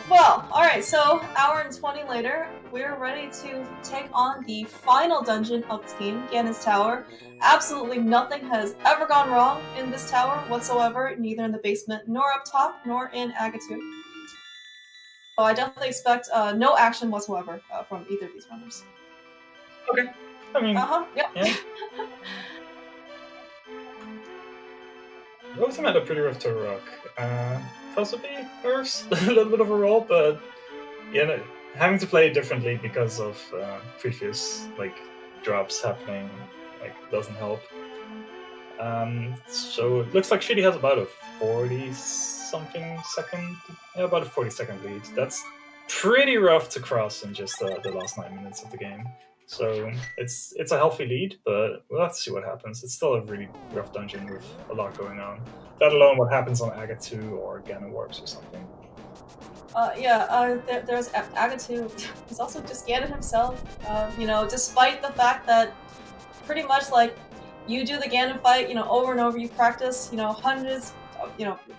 Well, alright, so hour and 20 later, we're ready to take on the final dungeon of Team Ganon's Tower. Absolutely nothing has ever gone wrong in this tower whatsoever, neither in the basement, nor up top, nor in Agatu. So I definitely expect no action whatsoever from either of these runners.
Okay. I mean,
yep.
Yeah. Both of them had a pretty rough tour rock. Possibly nerves, a little bit of a roll, but yeah, having to play differently because of previous like drops happening doesn't help. So it looks like Shady has about a 40-something second, about a 40-second lead. That's pretty rough to cross in just the last 9 minutes of the game. So it's a healthy lead, but we'll have to see what happens. It's still a really rough dungeon with a lot going on. Let alone what happens on Agatu or Ganon Warps or something.
There's Agatu. He's also just Ganon himself. You know, despite the fact that pretty much like you do the Ganon fight, you know, over and over, you practice, you know, hundreds,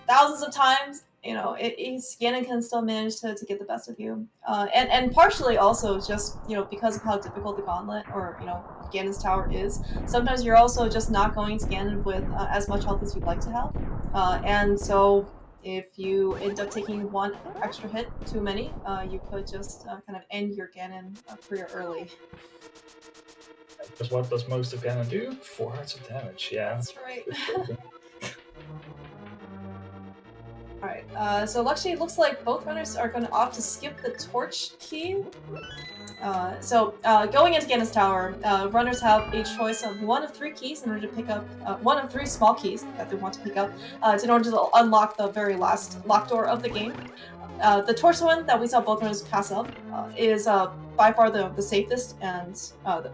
thousands of times. You know, Ganon can still manage to get the best of you, and partially also just because of how difficult the gauntlet or Ganon's tower is. Sometimes you're also just not going to Ganon with as much health as you'd like to have, and so if you end up taking one extra hit too many, you could just kind of end your Ganon career early.
Because what does most of Ganon do? 4 hearts of damage. Yeah,
that's right. Alright, so actually it looks like both runners are going to opt to skip the torch key. Going into Ganon's Tower, runners have a choice of one of 3 keys in order to pick up, one of 3 small keys that they want to pick up in order to unlock the very last lock door of the game. The torch one that we saw both runners pass up is by far the safest and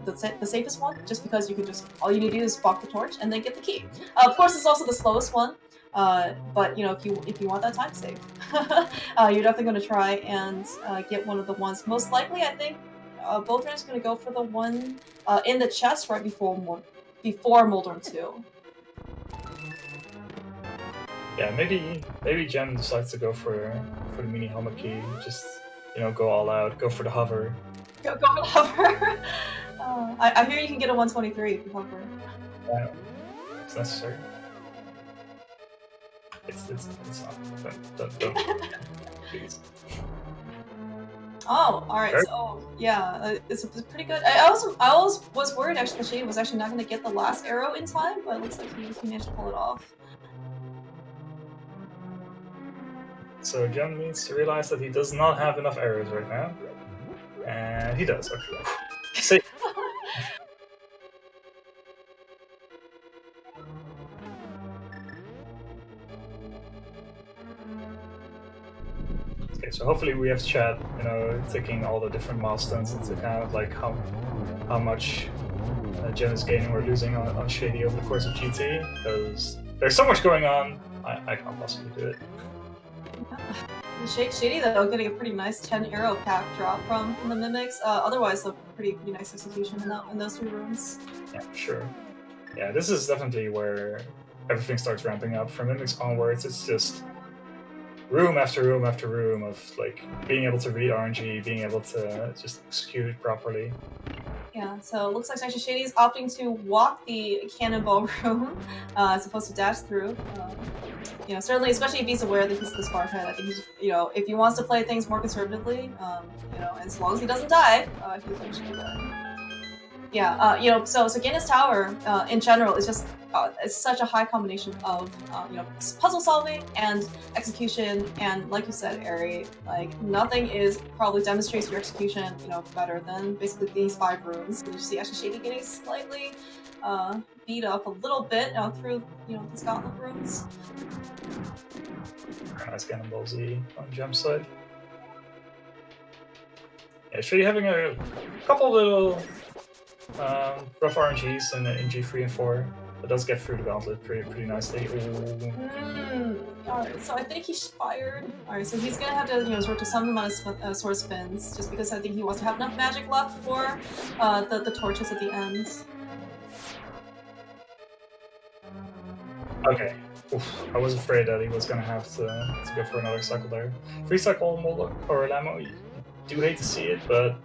the safest one, just because you can all you need to do is block the torch and then get the key. Of course, it's also the slowest one. But if you want that time save, you're definitely going to try and get one of the ones. Most likely, I think both runners are going to go for the one in the chest right before Moldorm 2.
Yeah, maybe Jem decides to go for the mini helmet key. Just go all out, go for the hover.
Go for the hover. I hear you can get a 123 if you hover.
Yeah, it's necessary. It's not. Don't. Please.
Oh, all right. So yeah, it's pretty good. I always was worried actually that Shady was actually not going to get the last arrow in time, but it looks like he managed to pull it off.
So Jem needs to realize that he does not have enough arrows right now, and he does. Okay. See. Okay, so hopefully we have chat, taking all the different milestones into account, like how much Jen is gaining or losing on Shady over the course of GT, because there's so much going on, I can't possibly do it.
Shady though getting a pretty nice 10 arrow pack drop from the mimics. Otherwise, a pretty nice execution in those 2 rooms.
Yeah, sure. Yeah, this is definitely where everything starts ramping up. From mimics onwards, it's just room after room after room of being able to read RNG, being able to just execute it properly.
Yeah, so it looks like actually Shady's opting to walk the cannonball room as opposed to dash through. Certainly, especially if he's aware that he's this far ahead, I think he's, if he wants to play things more conservatively, as long as he doesn't die, he's actually good. Yeah, so Ganon's Tower in general is just it's such a high combination of puzzle solving and execution, and like you said, Ari, nothing probably demonstrates your execution better than basically these 5 rooms. You see actually Shady getting slightly beat up a little bit through these gauntlet rooms.
Nice Cannonball Z on Jump side. Yeah, Shady having a couple little rough RNGs in G3 and 4. It does get through the gauntlet pretty nicely.
Alright, so I think he's fired. Alright, so he's gonna have to, resort to some amount of sword spins, just because I think he wants to have enough magic left for the torches at the end.
Okay. Oof, I was afraid that he was gonna have to go for another cycle there. Free cycle Moloch or Lamo, you do hate to see it, but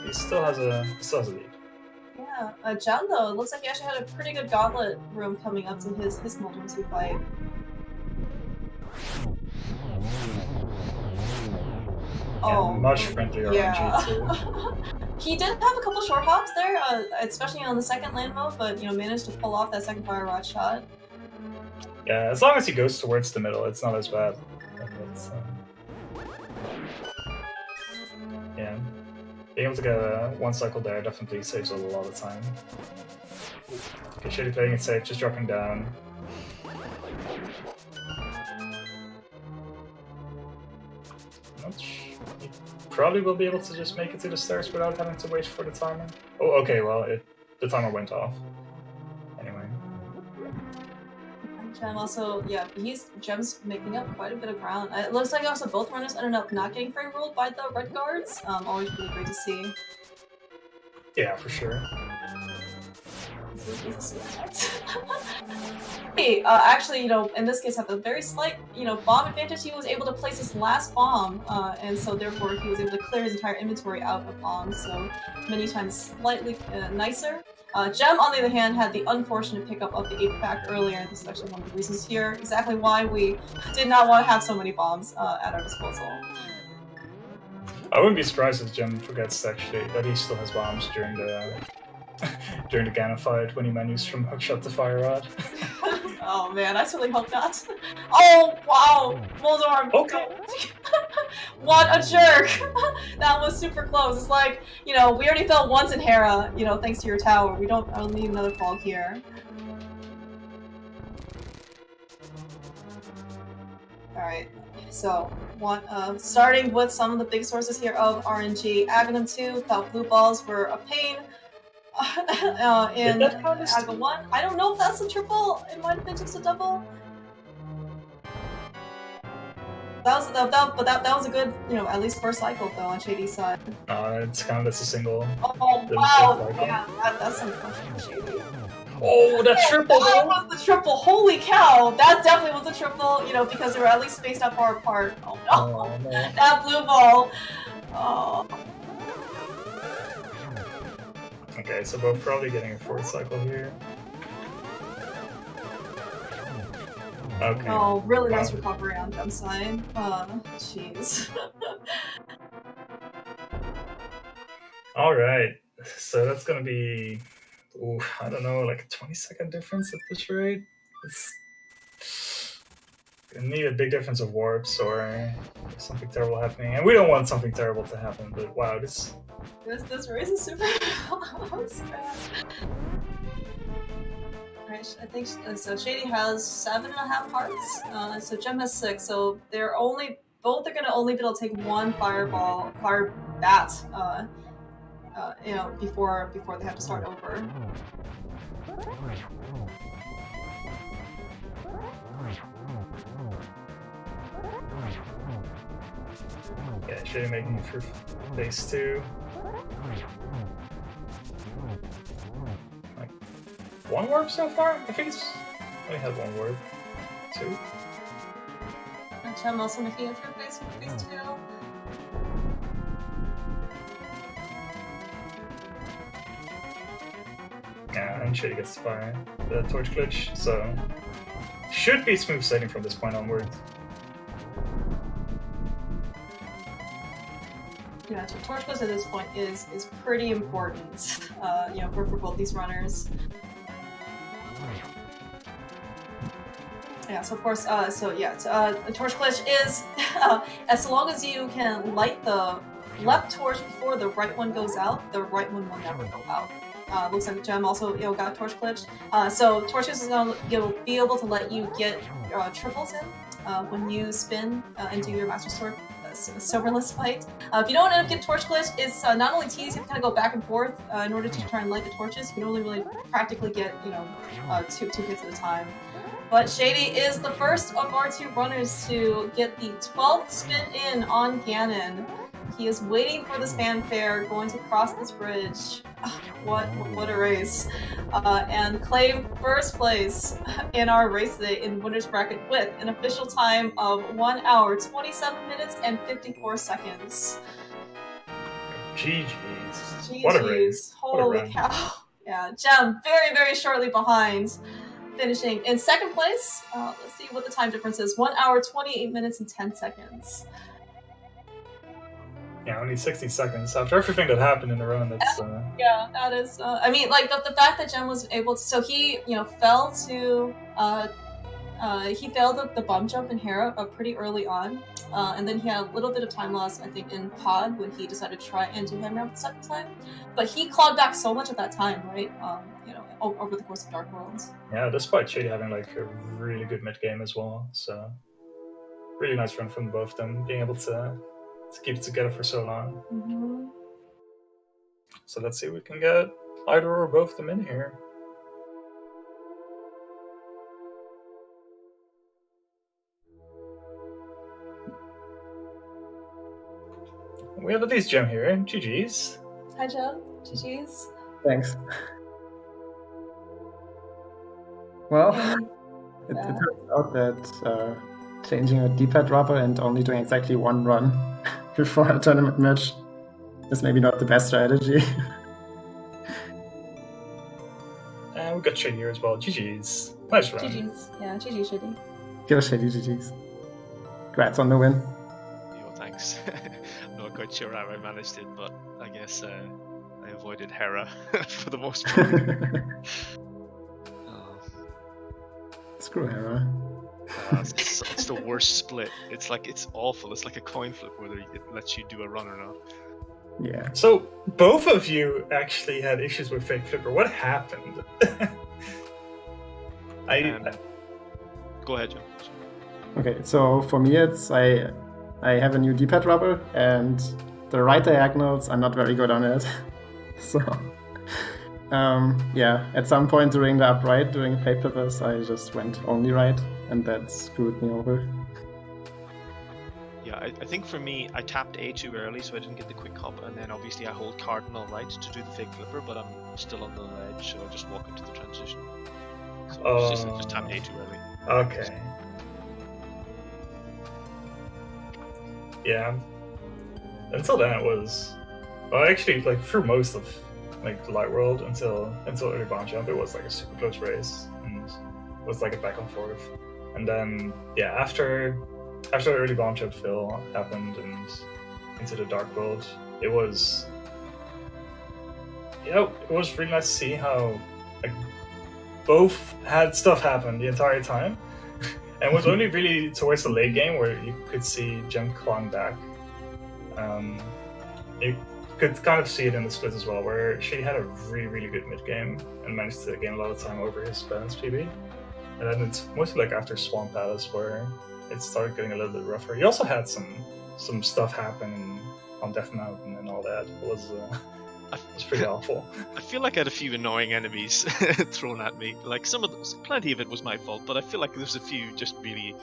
he still has a lead.
Yeah, John though, it looks like he actually had a pretty good gauntlet room coming up to his Molten 2 fight.
Yeah, much friendlier RNG too.
He did have a couple short hops there, especially on the second land mode, but managed to pull off that second fire rod shot.
Yeah, as long as he goes towards the middle, it's not as bad. Yeah, being able to get one cycle there definitely saves a lot of time. Okay, Shady playing it safe, just dropping down. He probably will be able to just make it to the stairs without having to wait for the timer. Oh, okay, well, the timer went off. Anyway.
Gem also, Gem's making up quite a bit of ground. It looks like also both runners ended up not getting frame ruled by the red guards. Always really great to see.
Yeah, for sure.
Hey, actually, in this case, have a very slight, bomb advantage. He was able to place his last bomb, and so therefore he was able to clear his entire inventory out of bombs. So many times slightly nicer. Gem, on the other hand, had the unfortunate pickup of the 8-pack earlier. This is actually one of the reasons here, exactly why we did not want to have so many bombs at our disposal.
I wouldn't be surprised if Gem forgets actually that he still has bombs during the during the Ganon fight when he menus from hookshot to fire rod.
Oh man, I certainly hope not. Oh wow, Moldorm.
Okay.
What a jerk! That was super close. It's like, we already fell once in Hera, thanks to your tower. We don't need another fall here. Alright, so starting with some of the big sources here of RNG. Aghanim 2 without blue balls were a pain. In Aga 1. I don't know if that's a triple. It might have been just a double. That was a good, at least first cycle though on Shady's side.
It's kind of just a single.
Oh wow! Yeah, that's unfortunate, Shady.
Oh, the triple!
That was the triple! Holy cow! That definitely was a triple. Because they were at least spaced out far apart. Oh no!
Oh, no.
That blue ball. Oh.
Okay, so both probably getting a fourth cycle here. Okay.
Oh, really nice recovery on Gem's side. Jeez.
Alright, so that's gonna be, I don't know, like a 20-second difference at this rate? It's gonna need a big difference of warps or something terrible happening. And we don't want something terrible to happen, but wow, this
race is super close. Alright, I think so. Shady has 7.5 hearts. So Gem has 6. So both are gonna only be able to take one fire bat. Before they have to start over.
Yeah, Shady making it for phase 2. Like, one warp so far? I think it's only had one warp. 2.
Gem also making it through phase 2.
Yeah, and Shady gets to fire the torch glitch, so should be smooth sailing from this point onward.
Yeah, so torch glitch at this point is pretty important, for both these runners. Yeah, so of course, the torch glitch is, as long as you can light the left torch before the right one goes out, the right one will never go out. Looks like Gem also got torch glitch. So torch glitch is going to be able to let you get triples in when you spin and do your master sword silverless fight. If you don't end up getting torch glitch, it's not only tedious, you have to kind of go back and forth in order to try and light the torches. You can only really practically get, two hits at a time. But Shady is the first of our 2 runners to get the 12th spin in on Ganon. He is waiting for this fanfare, going to cross this bridge. What a race. And claim first place in our race today in winner's bracket with an official time of 1 hour, 27 minutes, and 54 seconds.
GG's. What a race.
Holy cow. Yeah, Gem very, very shortly behind, finishing in second place. Let's see what the time difference is. 1 hour, 28 minutes, and 10 seconds.
Yeah, only 60 seconds after everything that happened in the run. That's
yeah, that is. I mean, like the fact that Jem was able to. So he, fell to. He failed the bump jump in Hera pretty early on, and then he had a little bit of time loss, I think, in Pod when he decided to try and do hammer the second time. But he clawed back so much at that time, right? Over the course of Dark Worlds.
Yeah, despite Shady having like a really good mid game as well. So really nice run from both of them, being able to keep it together for so long.
Mm-hmm.
So let's see if we can get either or both of them in here. We have at least Gem here. GG's.
Hi, Gem. GG's.
Thanks. Well, it turns out that changing a D-pad rubber and only doing exactly 1 run before a tournament match is maybe not the best strategy.
And we got Shady here as well. GG's. Nice run.
GG's. Yeah, GG Shady.
Give a Shady GG's. Congrats on the win.
Yo, thanks. I'm not quite sure how I managed it, but I guess I avoided Hera for the most part.
Screw Hera.
It's the worst split. It's awful. It's like a coin flip whether it lets you do a run or not.
Yeah.
So both of you actually had issues with Fake Flipper. What happened?
Go ahead, John.
Okay, so for me it's I have a new D-pad rubber and the right diagonals I'm not very good on it. So yeah, at some point during the upright, during Fake Flippers, I just went only right, and that screwed me over.
Yeah, I think for me, I tapped A too early, so I didn't get the quick hop, and then obviously I hold Cardinal right to do the Fake Flipper, but I'm still on the ledge, so I just walk into the transition. So I just tapped A too early.
Okay. Yeah. Until then it was... Well, actually, like, through most of the Light World until early bomb jump, it was like a super close race, and it was like a back and forth. And then, yeah, after the early bomb jump fill happened and into the Dark World, it was... it was really nice to see how like both had stuff happen the entire time. And it was only really towards the late game where you could see Jem clawing back. You could kind of see it in the split as well, where she had a really, really good mid game and managed to gain a lot of time over his balance PB. And then it's mostly like after Swamp Palace where it started getting a little bit rougher. He also had some stuff happen on Death Mountain and all that. It was pretty awful.
I feel like I had a few annoying enemies thrown at me. Like plenty of it was my fault, but I feel like there's a few just really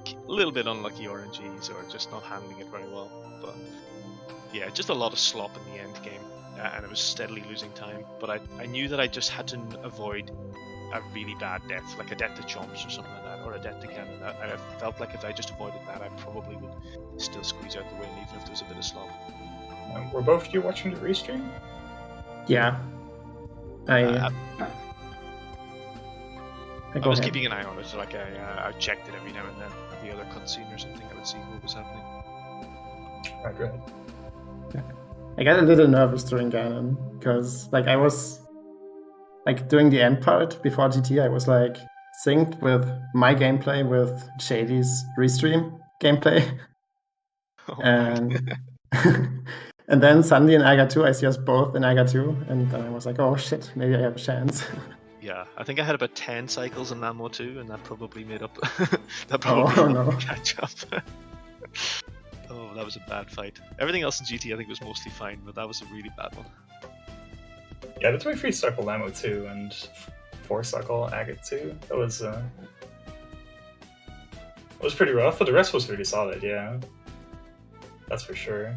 a little bit unlucky RNGs or just not handling it very well. But yeah, just a lot of slop in the end game, and I was steadily losing time. But I knew that I just had to avoid a really bad death, like a death to Chomps or something like that, or a death to Canada. And I felt like if I just avoided that, I probably would still squeeze out the win, even if there was a bit of slop.
Were both of you watching the restream?
Yeah. I
was keeping an eye on it, so like I checked it every now and then. Every other cutscene or something, I would see what was happening.
Right, good.
I got a little nervous during Ganon because like I was like doing the end part before GT, I was like synced with my gameplay with Shady's restream gameplay.
Oh,
and and then Sandy and Aga 2, I see us both in Aga 2, and then I was like, oh shit, maybe I have a chance.
Yeah, I think I had about 10 cycles in Namo 2, and that probably made up.
Oh, no.
Catch up. Oh, that was a bad fight. Everything else in GT I think was mostly fine, but that was a really bad one.
Yeah, the 23 cycle ammo too, and 4 cycle agate too. That was pretty rough, but the rest was really solid. Yeah, that's for sure.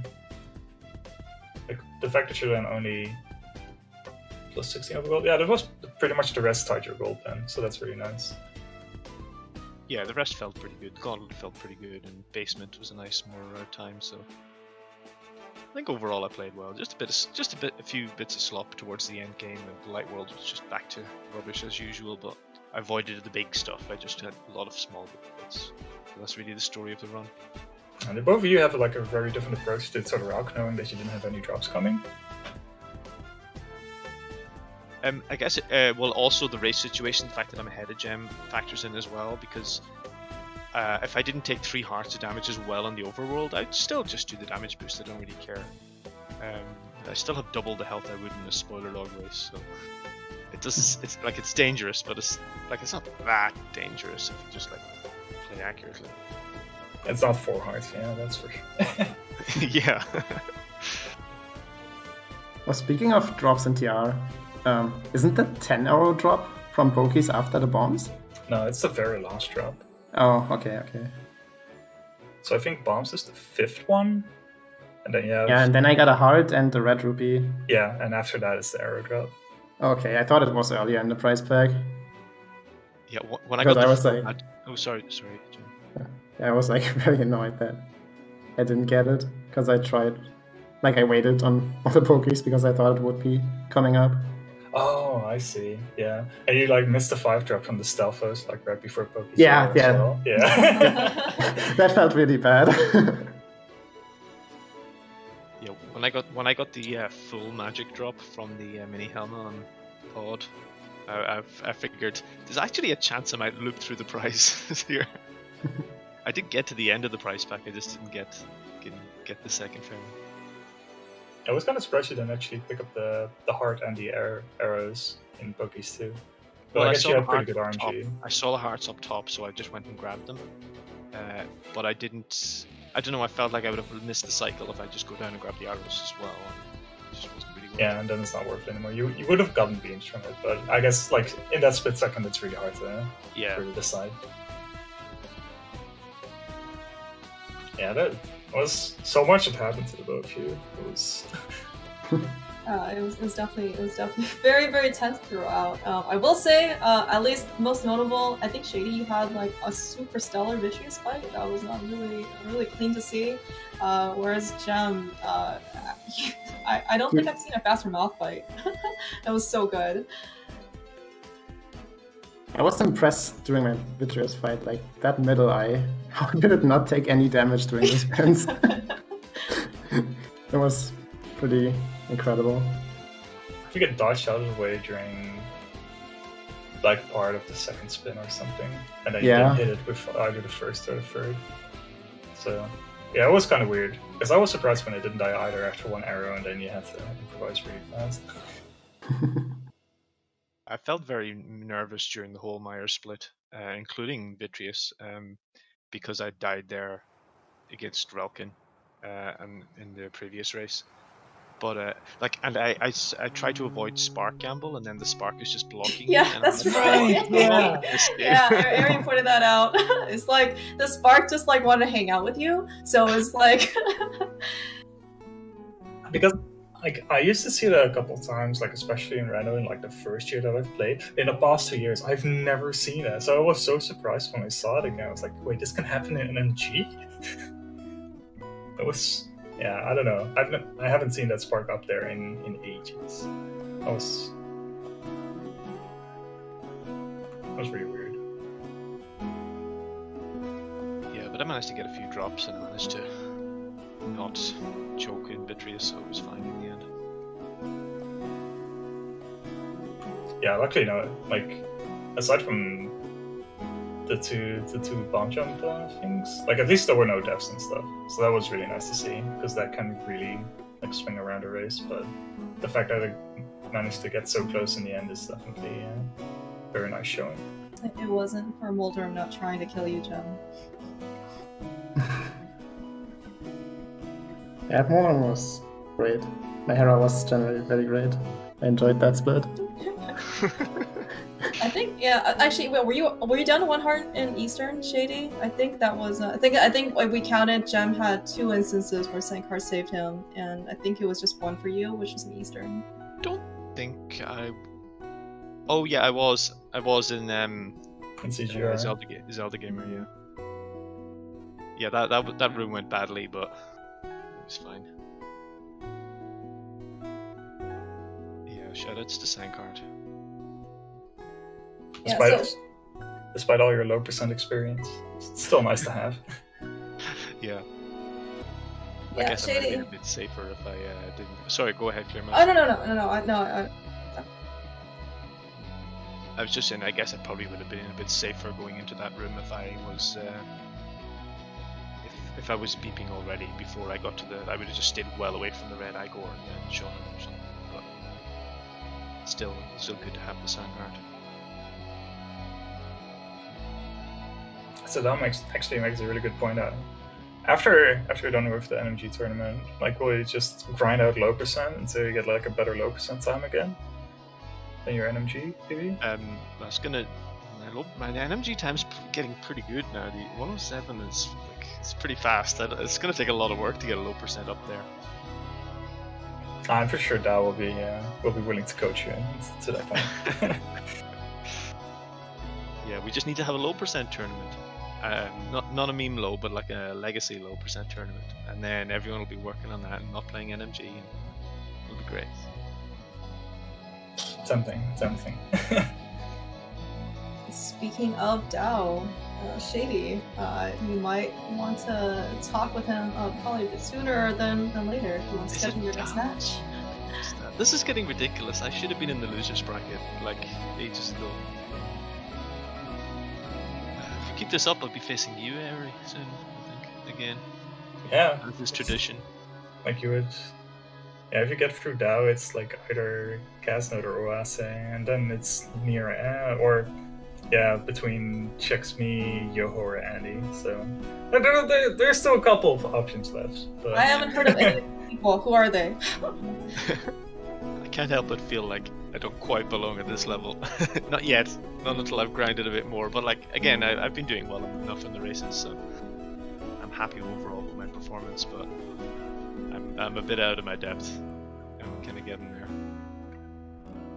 Like the fact that you're then only plus 16 over gold. Yeah, that was pretty much the rest tied your gold then, so that's really nice.
Yeah, the rest felt pretty good. Gauntlet felt pretty good, and Basement was a nice more time. So I think overall I played well. A few bits of slop towards the end game, and the Light World was just back to rubbish as usual. But I avoided the big stuff. I just had a lot of small bits. So that's really the story of the run.
And both of you have like a very different approach to sort of rock, knowing that you didn't have any drops coming.
I guess, well, also the race situation, the fact that I'm ahead of Gem factors in as well, because if I didn't take 3 hearts of damage as well in the overworld, I'd still just do the damage boost. I don't really care. I still have double the health I would in a spoiler log race, so it does. It's like it's dangerous, but it's not that dangerous if you just like play accurately.
It's not 4 hearts, yeah, that's for sure.
Yeah.
Well, speaking of drops in TR, isn't that 10 arrow drop from Pokies after the bombs?
No, it's the very last drop.
Oh, okay.
So I think bombs is the 5th one, and then you have...
Yeah, and then I got a heart and the red rupee.
Yeah, and after that is the arrow drop.
Okay, I thought it was earlier in the prize pack.
Yeah, when I got
I was like...
Oh, sorry, Jim.
Yeah, I was like very annoyed that I didn't get it, because I tried... Like, I waited on all the Pokies because I thought it would be coming up.
Oh, I see. Yeah, and you like missed the 5 drop from the Stealthos like right before Pokies.
Yeah.
Well. Yeah.
That felt really bad.
Yeah, when I got the full magic drop from the mini helmet on Pod, I figured there's actually a chance I might loop through the prize here. I did get to the end of the prize pack. I just didn't get the second fairy.
I was kind of surprised you didn't actually pick up the heart and the arrows in Pokies too. But
Well,
I guess
saw
you
the
had pretty good
hearts up
RNG.
top. I saw the hearts up top, so I just went and grabbed them. But I didn't. I don't know. I felt like I would have missed the cycle if I just go down and grab the arrows as well. It just wasn't really worth
Yeah, and then it's not worth it anymore. You would have gotten beams from it, but I guess like in that split second, it's really hard to really decide. Yeah, that was so much that happened to the both of you. It was.
It was definitely very, very tense throughout. I will say, at least most notable, I think Shady, you had like a super stellar Vitreous fight. That was really clean to see. Whereas Gem, I don't think I've seen a faster mouth fight. That was so good.
I was impressed during my Vitreous fight, like that middle eye. How did it not take any damage during the spins? It was pretty incredible.
I think it dodged out of the way during like part of the second spin or something, and then you didn't hit it with either the first or the third. So yeah, it was kind of weird because I was surprised when it didn't die either after one arrow, and then you had to improvise really fast.
I felt very nervous during the whole Meyer split, including Vitreous, because I died there against Relkin and in the previous race. But I tried to avoid Spark Gamble, and then the Spark is just blocking me.
Yeah, that's right. Yeah, Arian pointed that out. It's like the Spark just like wanted to hang out with you, so it's like
because. Like, I used to see that a couple times, like especially in Reno in like the first year that I've played. In the past 2 years, I've never seen it. So I was so surprised when I saw it again. I was like, wait, this can happen in NMG? It was, yeah, I don't know. I haven't seen that spark up there in ages. That was really weird.
Yeah, but I managed to get a few drops and I managed to not choke in Vitreous, so it was fine in the end.
Yeah, luckily, like aside from the two bomb jump things, like at least there were no deaths and stuff, so that was really nice to see because that can really like swing around a race. But the fact that I managed to get so close in the end is definitely very nice showing.
it wasn't for Mulder not trying to kill you, Gem.
Admiral was great. My hero was generally very great. I enjoyed that split.
I think, yeah. Actually, were you down to 1 heart in Eastern, Shady? I think that was. I think like, we counted. Jem had 2 instances where Sankar saved him, and I think it was just 1 for you, which was in Eastern.
Don't think I. Oh yeah, I was in
CGR.
Zelda Gamer. Yeah. Yeah, that room went badly, but it was fine. Yeah, shoutouts to Sankard.
Yeah,
Despite all your low percent experience, it's still nice to have.
Yeah. I
Yeah,
guess I might have
Shady.
been a bit safer if I didn't. Sorry, go ahead, Clear.
Oh no.
I was just saying, I guess I probably would have been a bit safer going into that room if I was, if I was beeping already before I got to the. I would have just stayed well away from the red Igor and then shot him or something. But still good to have the Sandguard.
So that actually makes a really good point out. After you're done with the NMG tournament, like, will you just grind out low percent until you get like a better low percent time again than your NMG PB?
That's gonna. My NMG time's getting pretty good now. The 107 is like it's pretty fast. It's gonna take a lot of work to get a low percent up there.
I'm for sure Dow will be willing to coach you to that point.
Yeah, we just need to have a low percent tournament. Not a meme low, but like a legacy low percent tournament, and then everyone will be working on that and not playing NMG, and it'll be great.
Something.
Speaking of Dow, Shady, you might want to talk with him probably a bit sooner than later if you want to schedule your next match.
This is getting ridiculous. I should have been in the losers bracket like ages ago. If we keep this up, I'll be facing you, Ari, soon, I think, again.
Yeah.
As is tradition.
Like you would. Yeah, if you get through Dow, it's like either Casnode or Oase, and then it's near or between Checksme, Yoho, or Andy. So there's still a couple of options left. But...
I haven't heard of any people. Who are they?
I can't help but feel like I don't quite belong at this level. Not yet. Not until I've grinded a bit more. But like again, I've been doing well enough in the races, so I'm happy overall with my performance. But I'm a bit out of my depth. I'm kind of getting there.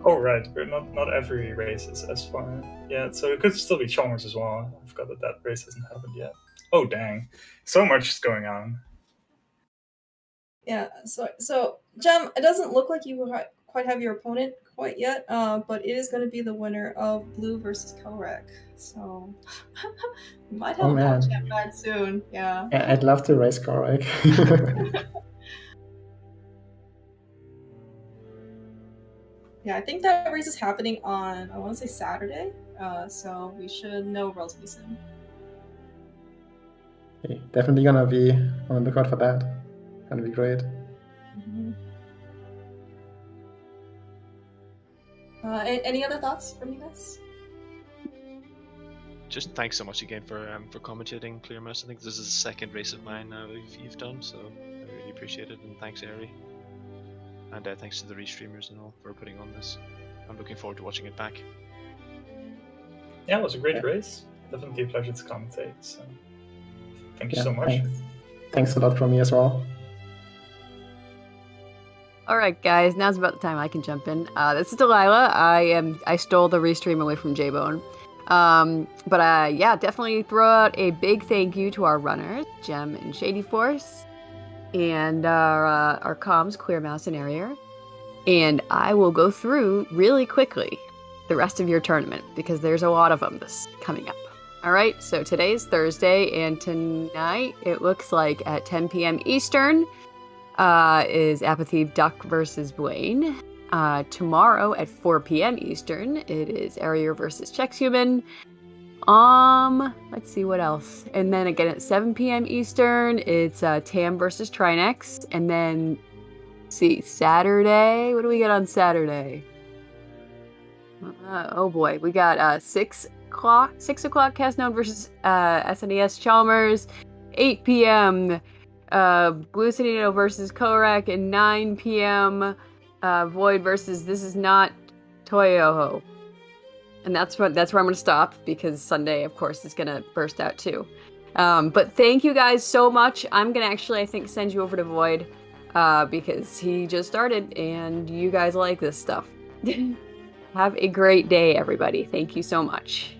Oh right, not every race is as fun. Yeah, so it could still be Chalmers as well. I forgot that race hasn't happened yet. Oh dang, so much is going on.
Yeah, so Jem, it doesn't look like you quite have your opponent quite yet, but it is going to be the winner of Blue versus Korak. So you might have a match back soon. Yeah.
I'd love to race Korak.
Yeah, I think that race is happening on, I want to say Saturday, so we should know relatively soon.
Okay, definitely gonna be on the lookout for that. Gonna be great.
Mm-hmm. Any other thoughts from you guys?
Just thanks so much again for commentating, Clear Mouse. I think this is the second race of mine now you've done, so I really appreciate it, and thanks, Ari. And thanks to the restreamers and all for putting on this. I'm looking forward to watching it back.
Yeah, it was a great race. Definitely a pleasure to commentate. So thank you so much.
Thanks a lot from me as well.
Alright guys, now's about the time I can jump in. This is Delilah. I stole the restream away from J-Bone. But definitely throw out a big thank you to our runners, Jem and Shadyforce, and our comms, Clear Mouse and Arier. And I will go through really quickly the rest of your tournament because there's a lot of them coming up. Alright, so today's Thursday, and tonight it looks like at 10 p.m. Eastern is Apathy Duck versus Blaine. Tomorrow at 4 p.m. Eastern, it is Arier versus Checkshuman. Let's see what else. And then again at 7 p.m. Eastern, it's Tam versus Trinex. And then, let's see, Saturday. What do we get on Saturday? Oh boy, we got 6 o'clock Casnode versus SNES Chalmers. 8 p.m. Blue City versus Korek at 9 p.m. Void versus This Is Not Toyoho. And that's where I'm going to stop because Sunday, of course, is going to burst out too. But thank you guys so much. I'm going to actually, I think, send you over to Void because he just started and you guys like this stuff. Have a great day, everybody. Thank you so much.